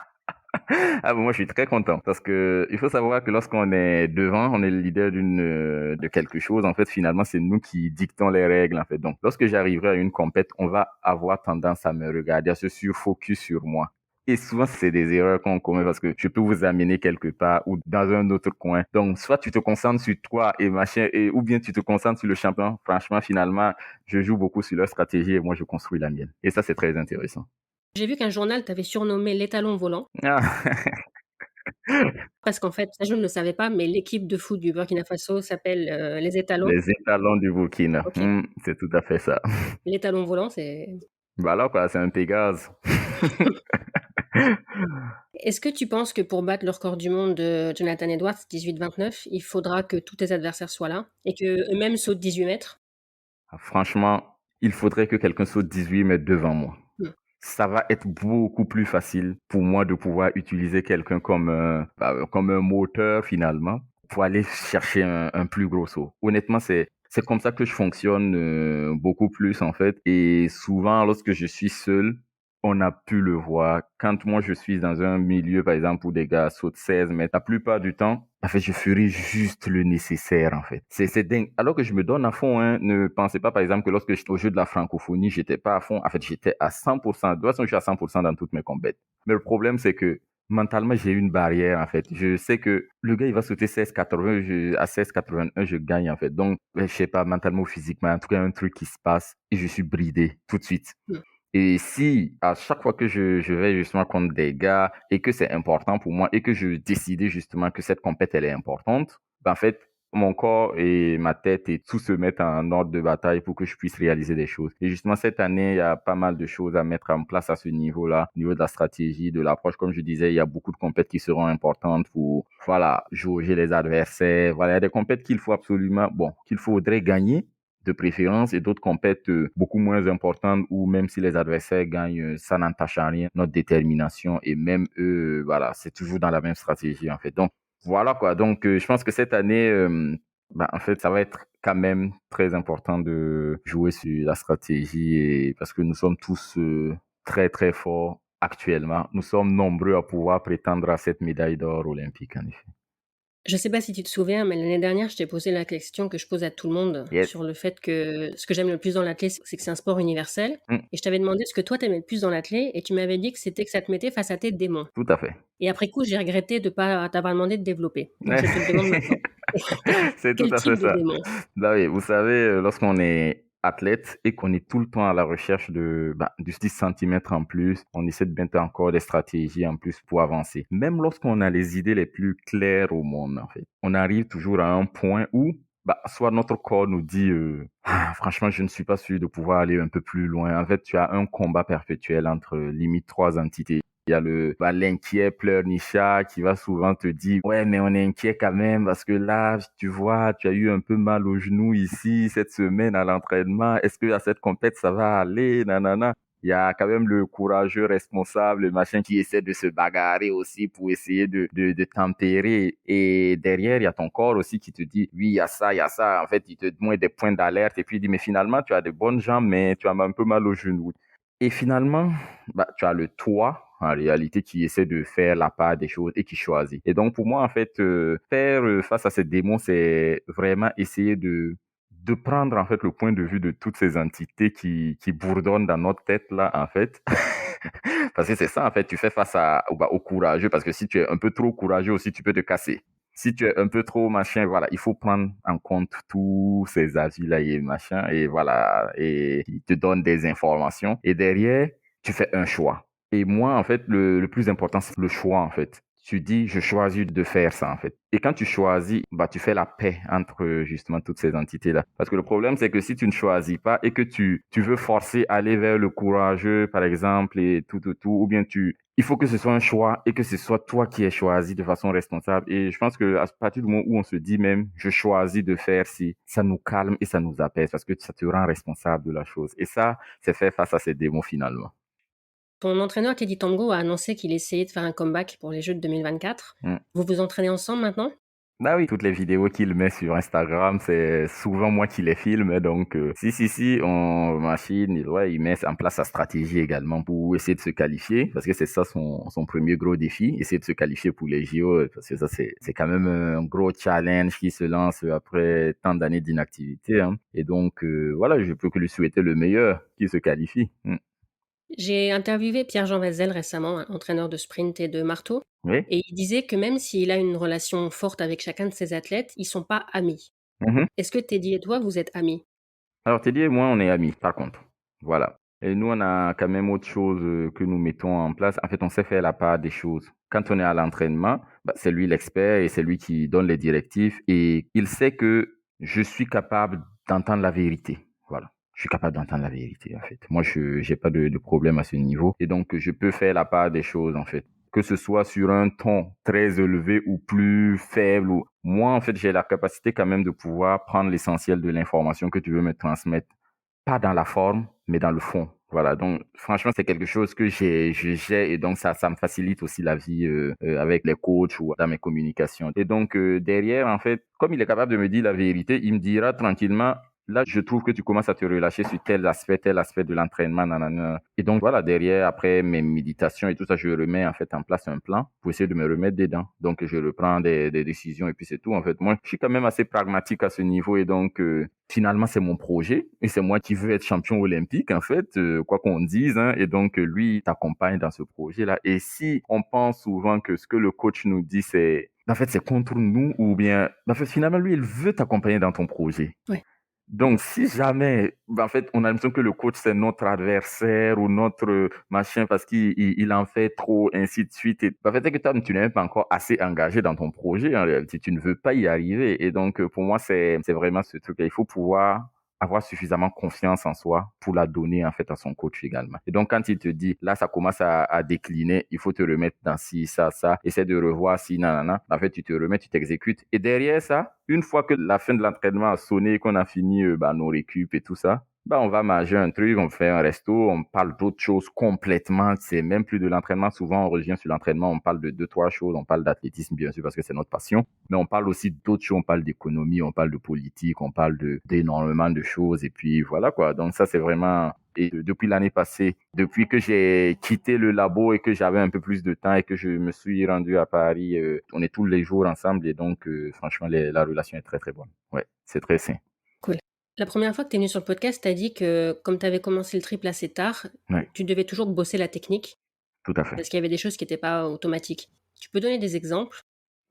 Speaker 1: Ah bon, moi je suis très content parce que il faut savoir que lorsqu'on est devant, on est le leader de quelque chose. En fait, finalement, c'est nous qui dictons les règles. En fait, donc lorsque j'arriverai à une compète, on va avoir tendance à me regarder, à se surfocus sur moi. Et souvent, c'est des erreurs qu'on commet parce que je peux vous amener quelque part ou dans un autre coin. Donc, soit tu te concentres sur toi et machin, ou bien tu te concentres sur le champion. Franchement, finalement, je joue beaucoup sur leur stratégie et moi, je construis la mienne. Et ça, c'est très intéressant.
Speaker 2: J'ai vu qu'un journal t'avait surnommé l'étalon volant.
Speaker 1: Ah.
Speaker 2: Parce qu'en fait, ça je ne le savais pas, mais l'équipe de foot du Burkina Faso s'appelle les étalons.
Speaker 1: Les étalons du Burkina.
Speaker 2: OK.
Speaker 1: C'est tout à fait ça.
Speaker 2: L'étalon volant, c'est...
Speaker 1: Bah alors quoi, c'est un Pégase.
Speaker 2: Est-ce que tu penses que pour battre le record du monde de Jonathan Edwards, 18,29, il faudra que tous tes adversaires soient là et qu'eux-mêmes sautent 18 mètres?
Speaker 1: Franchement, il faudrait que quelqu'un saute 18 mètres devant moi.
Speaker 2: Mmh.
Speaker 1: Ça va être beaucoup plus facile pour moi de pouvoir utiliser quelqu'un comme un moteur finalement pour aller chercher un plus gros saut. Honnêtement, c'est comme ça que je fonctionne beaucoup plus en fait. Et souvent, lorsque je suis seul, on a pu le voir. Quand moi je suis dans un milieu, par exemple, où des gars sautent 16 mètres, la plupart du temps, en fait, je ferai juste le nécessaire, en fait. C'est dingue. Alors que je me donne à fond, hein. Ne pensez pas, par exemple, que lorsque j'étais au jeu de la francophonie, j'étais pas à fond. En fait, j'étais à 100%. De toute façon, je suis à 100% dans toutes mes compètes. Mais le problème, c'est que mentalement, j'ai une barrière, en fait. Je sais que le gars, il va sauter 16,80, à 16,81, je gagne, en fait. Donc, je sais pas, mentalement ou physiquement, en tout cas, un truc qui se passe et je suis bridé tout de suite.
Speaker 2: Mmh.
Speaker 1: Et si à chaque fois que je vais justement contre des gars et que c'est important pour moi et que je décidais justement que cette compète elle est importante, ben en fait, mon corps et ma tête et tout se mettent en ordre de bataille pour que je puisse réaliser des choses. Et justement, cette année, il y a pas mal de choses à mettre en place à ce niveau-là, au niveau de la stratégie, de l'approche. Comme je disais, il y a beaucoup de compètes qui seront importantes pour, voilà, jauger les adversaires. Voilà, il y a des compètes qu'il faut absolument, bon, qu'il faudrait gagner de préférence et d'autres compètes beaucoup moins importantes où même si les adversaires gagnent, ça n'entache en rien notre détermination et même eux, voilà, c'est toujours dans la même stratégie en fait. Donc voilà quoi. Donc je pense que cette année, bah, en fait, ça va être quand même très important de jouer sur la stratégie et parce que nous sommes tous très très forts actuellement. Nous sommes nombreux à pouvoir prétendre à cette médaille d'or olympique en effet.
Speaker 2: Je sais pas si tu te souviens, mais l'année dernière, je t'ai posé la question que je pose à tout le monde
Speaker 1: Yes.
Speaker 2: sur le fait que ce que j'aime le plus dans l'athlé, c'est que c'est un sport universel.
Speaker 1: Mm,
Speaker 2: Et je t'avais demandé ce que toi t'aimais le plus dans l'athlé, et tu m'avais dit que c'était que ça te mettait face à tes démons.
Speaker 1: tout à fait.
Speaker 2: Et après coup, j'ai regretté de pas t'avoir demandé de développer. Donc je te le demande maintenant.
Speaker 1: C'est tout
Speaker 2: Quel
Speaker 1: à fait
Speaker 2: type de
Speaker 1: ça.
Speaker 2: démon?
Speaker 1: Bah oui, vous savez, lorsqu'on est athlète et qu'on est tout le temps à la recherche de, bah, du 10 centimètres en plus, on essaie de mettre encore des stratégies en plus pour avancer. Même lorsqu'on a les idées les plus claires au monde, en fait, on arrive toujours à un point où, bah, soit notre corps nous dit, ah, franchement, je ne suis pas sûr de pouvoir aller un peu plus loin. En fait, tu as un combat perpétuel entre limite trois entités. Il y a l'inquiet pleurnichat qui va souvent te dire, ouais, mais on est inquiet quand même parce que là, tu vois, tu as eu un peu mal au genou ici cette semaine à l'entraînement. Est-ce que à cette compète, ça va aller? Nanana. Il y a quand même le courageux responsable, le machin qui essaie de se bagarrer aussi pour essayer de tempérer. Et derrière, il y a ton corps aussi qui te dit, oui, il y a ça, il y a ça. En fait, il te donne des points d'alerte et puis il dit, mais finalement, tu as de bonnes jambes, mais tu as un peu mal au genou. Et finalement, bah, tu as le toi, en réalité, qui essaie de faire la part des choses et qui choisit. Et donc, pour moi, en fait, faire face à ces démons, c'est vraiment essayer de prendre, en fait, le point de vue de toutes ces entités qui bourdonnent dans notre tête, là, en fait. Parce que c'est ça, en fait, tu fais face au courageux, parce que si tu es un peu trop courageux aussi, tu peux te casser. Si tu es un peu trop machin, voilà, il faut prendre en compte tous ces avis-là et machin, et voilà, et il te donne des informations. Et derrière, tu fais un choix. Et moi, en fait, le plus important, c'est le choix, en fait. Tu dis, je choisis de faire ça, en fait. Et quand tu choisis, bah, tu fais la paix entre justement toutes ces entités-là. Parce que le problème, c'est que si tu ne choisis pas et que tu veux forcer à aller vers le courageux, par exemple, et tout, ou bien il faut que ce soit un choix et que ce soit toi qui aies choisi de façon responsable. Et je pense que à partir du moment où on se dit même, je choisis de faire ci, ça nous calme et ça nous apaise parce que ça te rend responsable de la chose. Et ça, c'est faire face à ces démons finalement.
Speaker 2: Ton entraîneur Teddy Tango a annoncé qu'il essayait de faire un comeback pour les Jeux de 2024.
Speaker 1: Mm.
Speaker 2: Vous vous entraînez ensemble maintenant?
Speaker 1: Bah oui, toutes les vidéos qu'il met sur Instagram, c'est souvent moi qui les filme. Donc, si, on machine, ouais, il met en place sa stratégie également pour essayer de se qualifier, parce que c'est ça son premier gros défi, essayer de se qualifier pour les JO, parce que ça, c'est quand même un gros challenge qui se lance après tant d'années d'inactivité. Hein. Et donc, voilà, je peux que lui souhaiter le meilleur, qu'il se qualifie. Mm.
Speaker 2: J'ai interviewé Pierre-Jean Vezel récemment, un entraîneur de sprint et de marteau,
Speaker 1: Oui.
Speaker 2: et il disait que même s'il a une relation forte avec chacun de ses athlètes, ils sont pas amis.
Speaker 1: Mhm.
Speaker 2: Est-ce que Teddy et toi, vous êtes amis?
Speaker 1: Alors, Teddy et moi, on est amis, par contre. Voilà. Et nous, on a quand même autre chose que nous mettons en place. En fait, on sait faire la part des choses. Quand on est à l'entraînement, bah, c'est lui l'expert et c'est lui qui donne les directives. Et il sait que je suis capable d'entendre la vérité. Voilà. Je suis capable d'entendre la vérité, en fait. Moi, je n'ai pas de problème à ce niveau. Et donc, je peux faire la part des choses, en fait. Que ce soit sur un ton très élevé ou plus faible. Moi, en fait, j'ai la capacité quand même de pouvoir prendre l'essentiel de l'information que tu veux me transmettre. Pas dans la forme, mais dans le fond. Voilà. Donc, franchement, c'est quelque chose que j'ai et donc ça me facilite aussi la vie avec les coachs ou dans mes communications. Et donc, derrière, en fait, comme il est capable de me dire la vérité, il me dira tranquillement, là, je trouve que tu commences à te relâcher sur tel aspect de l'entraînement, nanana. Et donc, voilà, derrière, après mes méditations et tout ça, je remets en fait en place un plan pour essayer de me remettre dedans. Donc, je reprends des décisions et puis c'est tout. En fait, moi, je suis quand même assez pragmatique à ce niveau et donc, finalement, c'est mon projet et c'est moi qui veux être champion olympique, en fait, quoi qu'on dise, hein. Et donc, lui, il t'accompagne dans ce projet-là. Et si on pense souvent que ce que le coach nous dit, c'est contre nous ou bien, en fait, finalement, lui, il veut t'accompagner dans ton projet.
Speaker 2: Ouais.
Speaker 1: Donc, si jamais, en fait, on a l'impression que le coach, c'est notre adversaire ou notre machin parce qu'il en fait trop, ainsi de suite. Et, en fait, c'est que toi, tu n'es même pas encore assez engagé dans ton projet, en réalité. Tu ne veux pas y arriver. Et donc, pour moi, c'est vraiment ce truc-là. Il faut pouvoir avoir suffisamment confiance en soi pour la donner, en fait, à son coach également. Et donc, quand il te dit, là, ça commence à décliner, il faut te remettre dans ci, ça, essaie de revoir si, nanana. En fait, tu te remets, tu t'exécutes. Et derrière ça, une fois que la fin de l'entraînement a sonné, qu'on a fini nos récup et tout ça, on va manger un truc, on fait un resto, on parle d'autres choses complètement. C'est même plus de l'entraînement. Souvent, on revient sur l'entraînement, on parle de deux, trois choses. On parle d'athlétisme, bien sûr, parce que c'est notre passion. Mais on parle aussi d'autres choses. On parle d'économie, on parle de politique, on parle d'énormément de choses. Et puis, voilà, quoi. Donc, ça, c'est vraiment... Et depuis l'année passée, depuis que j'ai quitté le labo et que j'avais un peu plus de temps et que je me suis rendu à Paris, on est tous les jours ensemble et donc, franchement, la relation est très, très bonne. Ouais, c'est très sain.
Speaker 2: Cool. La première fois que tu es venu sur le podcast, tu as dit que comme tu avais commencé le triple assez tard,
Speaker 1: Ouais,
Speaker 2: tu devais toujours bosser la technique
Speaker 1: tout à fait.
Speaker 2: parce qu'il y avait des choses qui n'étaient pas automatiques. Tu peux donner des exemples?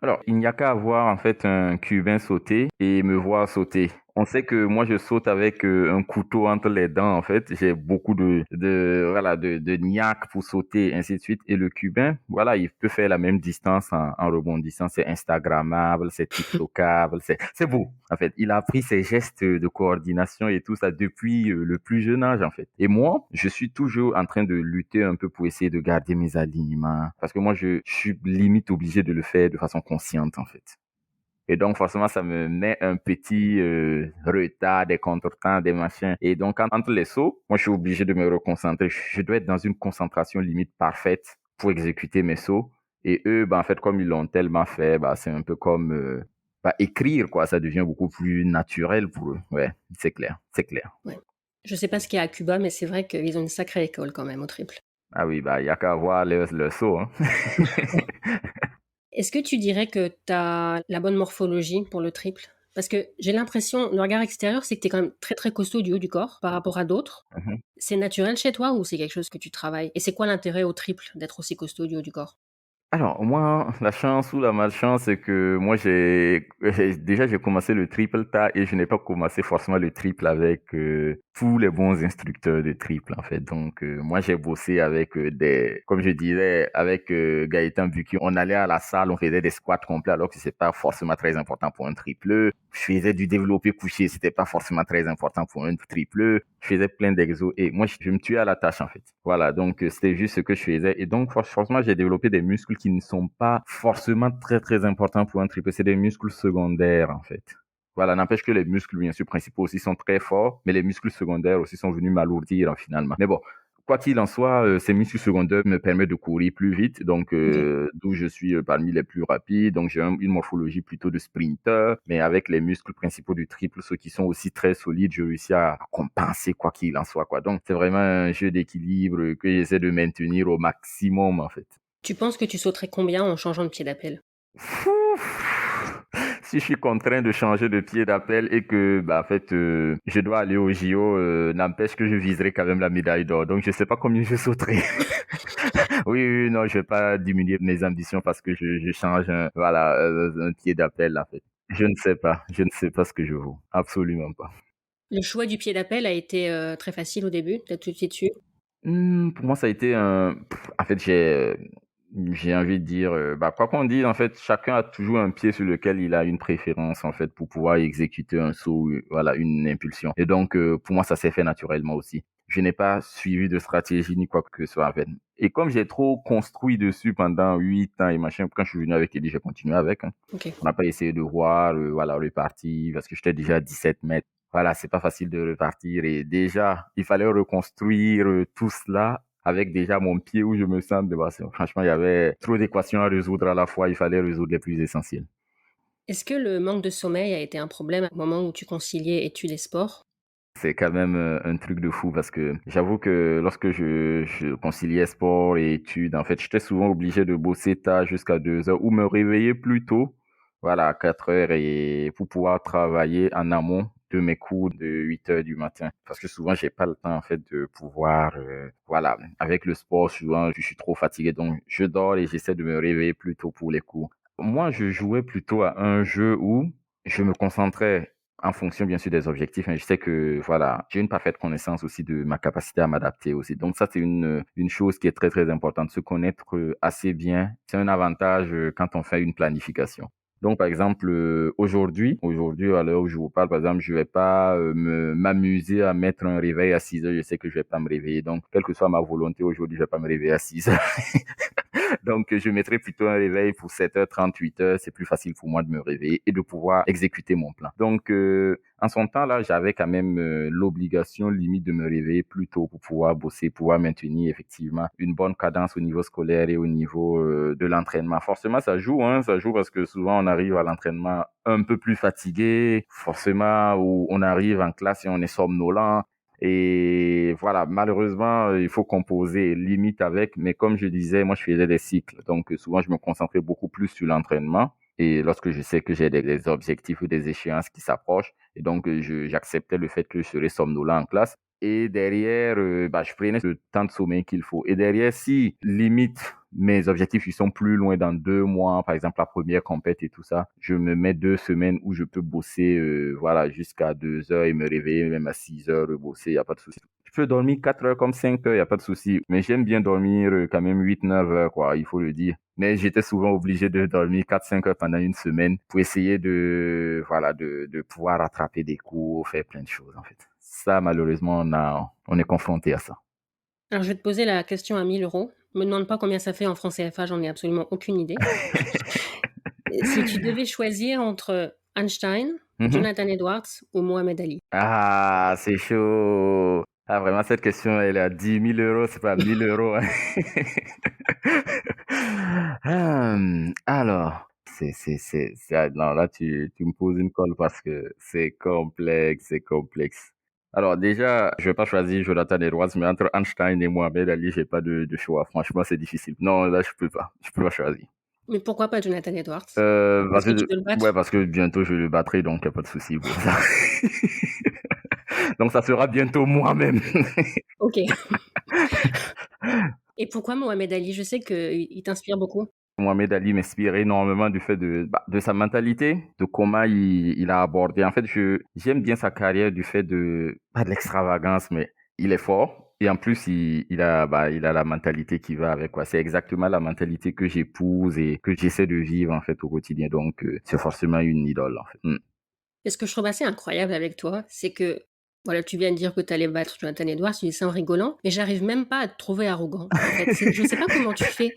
Speaker 1: Alors, il n'y a qu'à avoir en fait un Cubain sauter et me voir sauter. On sait que moi je saute avec un couteau entre les dents en fait. J'ai beaucoup de niaque pour sauter ainsi de suite. Et le Cubain, voilà, il peut faire la même distance en rebondissant. C'est Instagrammable, c'est TikTokable, c'est beau en fait. Il a appris ses gestes de coordination et tout ça depuis le plus jeune âge en fait. Et moi, je suis toujours en train de lutter un peu pour essayer de garder mes alignements parce que moi je suis limite obligé de le faire de façon consciente en fait. Et donc, forcément, ça me met un petit retard, des contretemps, des machins. Et donc, entre les sauts, moi, je suis obligé de me reconcentrer. Je dois être dans une concentration limite parfaite pour exécuter mes sauts. Et eux, en fait, comme ils l'ont tellement fait, c'est un peu comme écrire, quoi. Ça devient beaucoup plus naturel pour eux. Ouais, c'est clair, c'est clair.
Speaker 2: Ouais. Je sais pas ce qu'il y a à Cuba, mais c'est vrai qu'ils ont une sacrée école quand même au triple.
Speaker 1: Ah oui, il y a qu'à voir le saut, hein.
Speaker 2: Est-ce que tu dirais que tu as la bonne morphologie pour le triple? Parce que j'ai l'impression, le regard extérieur, c'est que tu es quand même très très costaud du haut du corps par rapport à d'autres.
Speaker 1: Mhm.
Speaker 2: C'est naturel chez toi ou c'est quelque chose que tu travailles? Et c'est quoi l'intérêt au triple d'être aussi costaud du haut du corps?
Speaker 1: Alors, moi, la chance ou la malchance, c'est que moi, j'ai commencé le triple tard et je n'ai pas commencé forcément le triple avec tous les bons instructeurs de triple, en fait. Donc, moi, j'ai bossé avec comme je disais, avec Gaëtan Buki. On allait à la salle, on faisait des squats complets alors que c'est pas forcément très important pour un triple. Je faisais du développé couché, c'était pas forcément très important pour un triple. Je faisais plein d'exos et moi, je me tuais à la tâche, en fait. Voilà, donc c'était juste ce que je faisais. Et donc, forcément, j'ai développé des muscles qui ne sont pas forcément très, très importants pour un triple. C'est des muscles secondaires, en fait. Voilà, n'empêche que les muscles, bien sûr, principaux aussi sont très forts, mais les muscles secondaires aussi sont venus m'alourdir, finalement. Mais bon, quoi qu'il en soit, ces muscles secondaires me permettent de courir plus vite, donc
Speaker 2: Ok.
Speaker 1: d'où je suis parmi les plus rapides. Donc j'ai une morphologie plutôt de sprinter, mais avec les muscles principaux du triple, ceux qui sont aussi très solides, je réussis à compenser quoi qu'il en soit, quoi. Donc c'est vraiment un jeu d'équilibre que j'essaie de maintenir au maximum, en fait.
Speaker 2: Tu penses que tu sauterais combien en changeant de pied d'appel?
Speaker 1: Si je suis contraint de changer de pied d'appel et que, en fait, je dois aller au JO, n'empêche que je viserai quand même la médaille d'or. Donc, je sais pas combien je sauterai. Oui, oui, oui, non, je vais pas diminuer mes ambitions parce que je change un pied d'appel, en fait. Je ne sais pas ce que je vaux. Absolument pas.
Speaker 2: Le choix du pied d'appel a été très facile au début, t'as tout de suite su.
Speaker 1: Pour moi, ça a été en fait, j'ai envie de dire, quoi qu'on dise, en fait, chacun a toujours un pied sur lequel il a une préférence, en fait, pour pouvoir exécuter un saut, voilà, une impulsion. Et donc, pour moi, ça s'est fait naturellement aussi. Je n'ai pas suivi de stratégie ni quoi que ce soit, en fait. Et comme j'ai trop construit dessus pendant 8 ans et machin, quand je suis venu avec Eddie, j'ai continué avec, hein.
Speaker 2: Ok.
Speaker 1: On n'a pas essayé de voir, voilà, repartir, parce que j'étais déjà à 17 mètres. Voilà, c'est pas facile de repartir et déjà, il fallait reconstruire tout cela avec déjà mon pied où je me sens de franchement, il y avait trop d'équations à résoudre à la fois, il fallait résoudre les plus essentielles.
Speaker 2: Est-ce que le manque de sommeil a été un problème au moment où tu conciliais études et sport?
Speaker 1: C'est quand même, un truc de fou parce que j'avoue que lorsque je conciliais sport et études, en fait, j'étais souvent obligé de bosser tard jusqu'à 2 heures ou me réveiller plus tôt, voilà, à 4 heures et pour pouvoir travailler en amont de mes cours de 8 heures du matin. Parce que souvent, j'ai pas le temps, en fait, de pouvoir, voilà, avec le sport, souvent, je suis trop fatigué, donc je dors et j'essaie de me réveiller plus tôt pour les cours. Moi, je jouais plutôt à un jeu où je me concentrais en fonction, bien sûr, des objectifs, hein. Je sais que, voilà, j'ai une parfaite connaissance aussi de ma capacité à m'adapter aussi. Donc ça, c'est une chose qui est très, très importante. Se connaître assez bien, c'est un avantage quand on fait une planification. Donc, par exemple, aujourd'hui, à l'heure où je vous parle, par exemple, je vais pas m'amuser à mettre un réveil à 6 heures. Je sais que je vais pas me réveiller. Donc, quelle que soit ma volonté aujourd'hui, je vais pas me réveiller à 6 heures. Donc, je mettrai plutôt un réveil pour 7 h 30, 8 heures. C'est plus facile pour moi de me réveiller et de pouvoir exécuter mon plan. Donc, en son temps, là, j'avais quand même l'obligation limite de me réveiller plus tôt pour pouvoir bosser, pouvoir maintenir effectivement une bonne cadence au niveau scolaire et au niveau de l'entraînement. Forcément, ça joue, hein, ça joue parce que souvent, on arrive à l'entraînement un peu plus fatigué, forcément, où on arrive en classe et on est somnolent. Et voilà, malheureusement, il faut composer limite avec, mais comme je disais, moi je faisais des cycles, donc souvent je me concentrais beaucoup plus sur l'entraînement. Et lorsque je sais que j'ai des objectifs ou des échéances qui s'approchent, et donc j'acceptais le fait que je serais somnolent en classe. Et derrière, je prenais le temps de sommeil qu'il faut. Et derrière, si limite mes objectifs ils sont plus loin dans 2 mois, par exemple la première compète et tout ça, je me mets 2 semaines où je peux bosser, voilà, jusqu'à 2 heures et me réveiller même à 6 heures, bosser, y a pas de souci. Je peux dormir 4 heures comme 5 heures, y a pas de souci. Mais j'aime bien dormir quand même 8, 9 heures, quoi, il faut le dire. Mais j'étais souvent obligé de dormir 4, 5 heures pendant une semaine pour essayer de, voilà, de pouvoir rattraper des cours, faire plein de choses, en fait. Ça, malheureusement, on est confronté à ça.
Speaker 2: Alors, je vais te poser la question à 1 000 euros. Me demande pas combien ça fait en francs CFA, j'en ai absolument aucune idée. Si tu devais choisir entre Einstein,
Speaker 1: Mhm.
Speaker 2: Jonathan Edwards ou Mohamed Ali.
Speaker 1: Ah, c'est chaud. Ah, vraiment, cette question, elle est à 10 000 euros, c'est pas 1 000 euros, hein. Alors, non, là, tu me poses une colle parce que c'est complexe, c'est complexe. Alors, déjà, je vais pas choisir Jonathan Edwards, mais entre Einstein et Mohamed Ali, j'ai pas de choix. Franchement, c'est difficile. Non, là, je peux pas. Je peux pas choisir.
Speaker 2: Mais pourquoi pas Jonathan Edwards? Parce que tu veux le
Speaker 1: Ouais,
Speaker 2: battre?
Speaker 1: parce que bientôt je le battrai, donc y a pas de souci pour ça. Donc ça sera bientôt moi-même.
Speaker 2: Ok. Et pourquoi Mohamed Ali? Je sais qu'il t'inspire beaucoup.
Speaker 1: Mohamed Ali m'inspire énormément du fait de sa mentalité, de comment il a abordé. En fait, j'aime bien sa carrière du fait pas de l'extravagance, mais il est fort. Et en plus, il a la mentalité qui va avec, quoi. C'est exactement la mentalité que j'épouse et que j'essaie de vivre, en fait, au quotidien. Donc, c'est forcément une idole, en fait. Mm.
Speaker 2: Et ce que je trouve assez incroyable avec toi, c'est que, voilà, tu viens de dire que tu allais battre Jonathan Edwards, tu dis ça en rigolant, mais j'arrive même pas à te trouver arrogant, en fait. Je sais pas comment tu fais.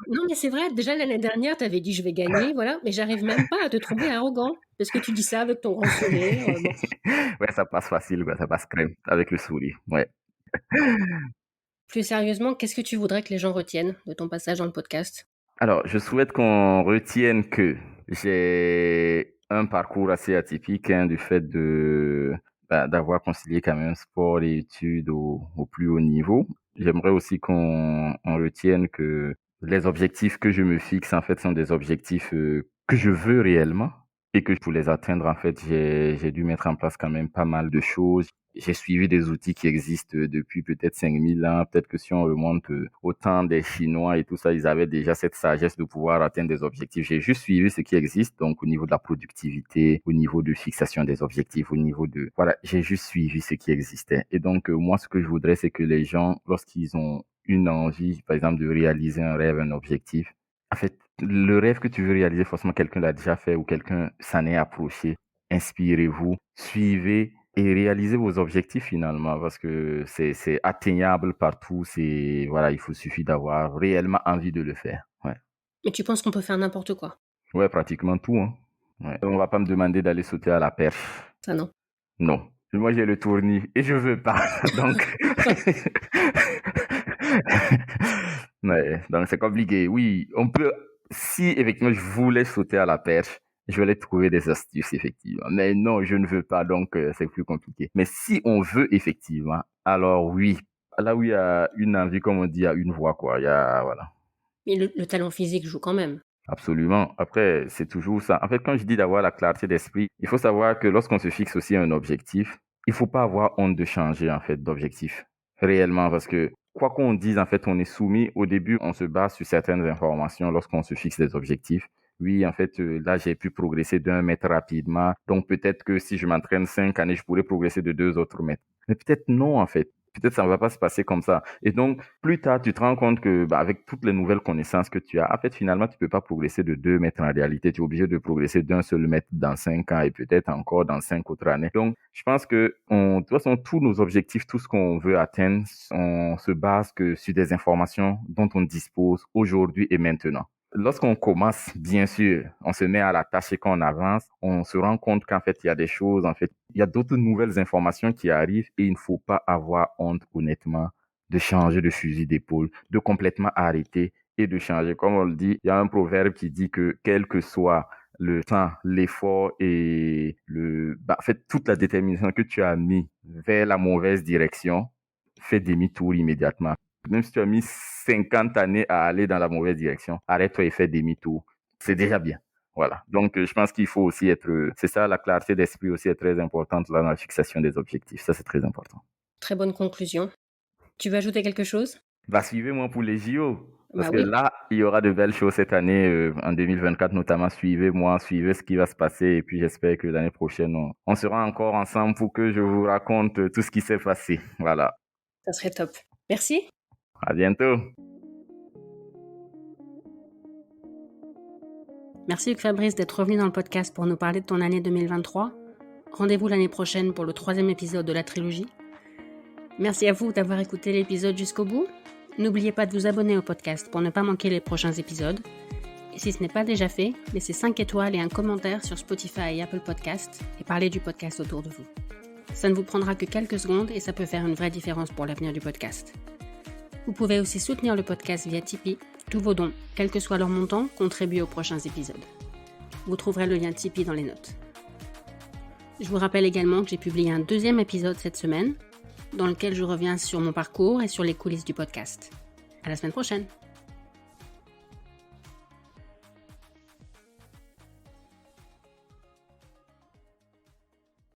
Speaker 2: Non, mais c'est vrai, déjà l'année dernière, tu avais dit je vais gagner, voilà, mais j'arrive même pas à te trouver arrogant, parce que tu dis ça avec ton grand sourire. Bon.
Speaker 1: Ouais, ça passe facile, quoi. Ça passe crème avec le sourire. Ouais.
Speaker 2: Plus sérieusement, qu'est-ce que tu voudrais que les gens retiennent de ton passage dans le podcast?
Speaker 1: Alors, je souhaite qu'on retienne que j'ai un parcours assez atypique, hein, du fait d'avoir concilié quand même sport et études au plus haut niveau. J'aimerais aussi qu'on retienne que les objectifs que je me fixe, en fait, sont des objectifs que je veux réellement et que pour les atteindre, en fait, j'ai dû mettre en place quand même pas mal de choses. J'ai suivi des outils qui existent depuis peut-être 5000 ans. Peut-être que si on remonte au temps des Chinois et tout ça, ils avaient déjà cette sagesse de pouvoir atteindre des objectifs. J'ai juste suivi ce qui existe, donc au niveau de la productivité, au niveau de fixation des objectifs, au niveau de... Voilà, j'ai juste suivi ce qui existait. Et donc, moi, ce que je voudrais, c'est que les gens, lorsqu'ils ont une envie, par exemple, de réaliser un rêve, un objectif, en fait, le rêve que tu veux réaliser, forcément, quelqu'un l'a déjà fait ou quelqu'un s'en est approché. Inspirez-vous, suivez et réalisez vos objectifs finalement parce que c'est atteignable partout. Voilà, suffit d'avoir réellement envie de le faire. Ouais,
Speaker 2: Mais tu penses qu'on peut faire n'importe quoi?
Speaker 1: ouais, pratiquement tout, hein. Ouais. On va pas me demander d'aller sauter à la perche.
Speaker 2: Ça, non.
Speaker 1: Non. Moi, j'ai le tournis et je veux pas. Donc, ouais, donc c'est compliqué. Oui, on peut, si effectivement je voulais sauter à la perche, je vais trouver des astuces, effectivement. Mais non, je ne veux pas, donc c'est plus compliqué. Mais si on veut, effectivement, alors oui. Là où il y a une envie, comme on dit, il y a une voix, quoi. Il y a, voilà.
Speaker 2: Mais le talent physique joue quand même.
Speaker 1: Absolument. Après, c'est toujours ça. En fait, quand je dis d'avoir la clarté d'esprit, il faut savoir que lorsqu'on se fixe aussi un objectif, il faut pas avoir honte de changer, en fait, d'objectif. Réellement, parce que quoi qu'on dise, en fait, on est soumis. Au début, on se base sur certaines informations lorsqu'on se fixe des objectifs. Oui, en fait, là, j'ai pu progresser d'1 mètre rapidement. Donc, peut-être que si je m'entraîne 5 années, je pourrais progresser de 2 autres mètres. Mais peut-être non, en fait. Peut-être ça ne va pas se passer comme ça. Et donc, plus tard, tu te rends compte que, avec toutes les nouvelles connaissances que tu as, en fait, finalement, tu peux pas progresser de 2 mètres en réalité. Tu es obligé de progresser d'1 seul mètre dans 5 ans et peut-être encore dans 5 autres années. Donc, je pense que, de toute façon, tous nos objectifs, tout ce qu'on veut atteindre, on se base que sur des informations dont on dispose aujourd'hui et maintenant. Lorsqu'on commence, bien sûr, on se met à la tâche et qu'on avance, on se rend compte qu'en fait, il y a des choses, en fait, il y a d'autres nouvelles informations qui arrivent et il ne faut pas avoir honte, honnêtement, de changer de fusil d'épaule, de complètement arrêter et de changer. Comme on le dit, il y a un proverbe qui dit que quel que soit le temps, l'effort et en fait, toute la détermination que tu as mis vers la mauvaise direction, fais demi-tour immédiatement. Même si tu as mis 50 années à aller dans la mauvaise direction, arrête-toi et fais demi-tour. C'est déjà bien. Voilà. Donc, je pense qu'il faut aussi c'est ça, la clarté d'esprit aussi est très importante là, dans la fixation des objectifs. Ça, c'est très important.
Speaker 2: Très bonne conclusion. Tu veux ajouter quelque chose?
Speaker 1: Bah, suivez-moi pour les JO. Parce
Speaker 2: Bah
Speaker 1: que
Speaker 2: oui,
Speaker 1: là, il y aura de belles choses cette année, en 2024 notamment. Suivez-moi, suivez ce qui va se passer. Et puis, j'espère que l'année prochaine, on sera encore ensemble pour que je vous raconte tout ce qui s'est passé. Voilà.
Speaker 2: ça serait top. Merci.
Speaker 1: À bientôt.
Speaker 2: Merci Hugues Fabrice d'être revenu dans le podcast pour nous parler de ton année 2023. Rendez-vous l'année prochaine pour le 3e épisode de la trilogie. Merci à vous d'avoir écouté l'épisode jusqu'au bout. N'oubliez pas de vous abonner au podcast pour ne pas manquer les prochains épisodes. Et si ce n'est pas déjà fait, laissez 5 étoiles et un commentaire sur Spotify et Apple Podcasts et parlez du podcast autour de vous. Ça ne vous prendra que quelques secondes et ça peut faire une vraie différence pour l'avenir du podcast. Vous pouvez aussi soutenir le podcast via Tipeee. Tous vos dons, quel que soit leur montant, contribuent aux prochains épisodes. Vous trouverez le lien Tipeee dans les notes. Je vous rappelle également que j'ai publié un 2e épisode cette semaine, dans lequel je reviens sur mon parcours et sur les coulisses du podcast. À la semaine prochaine!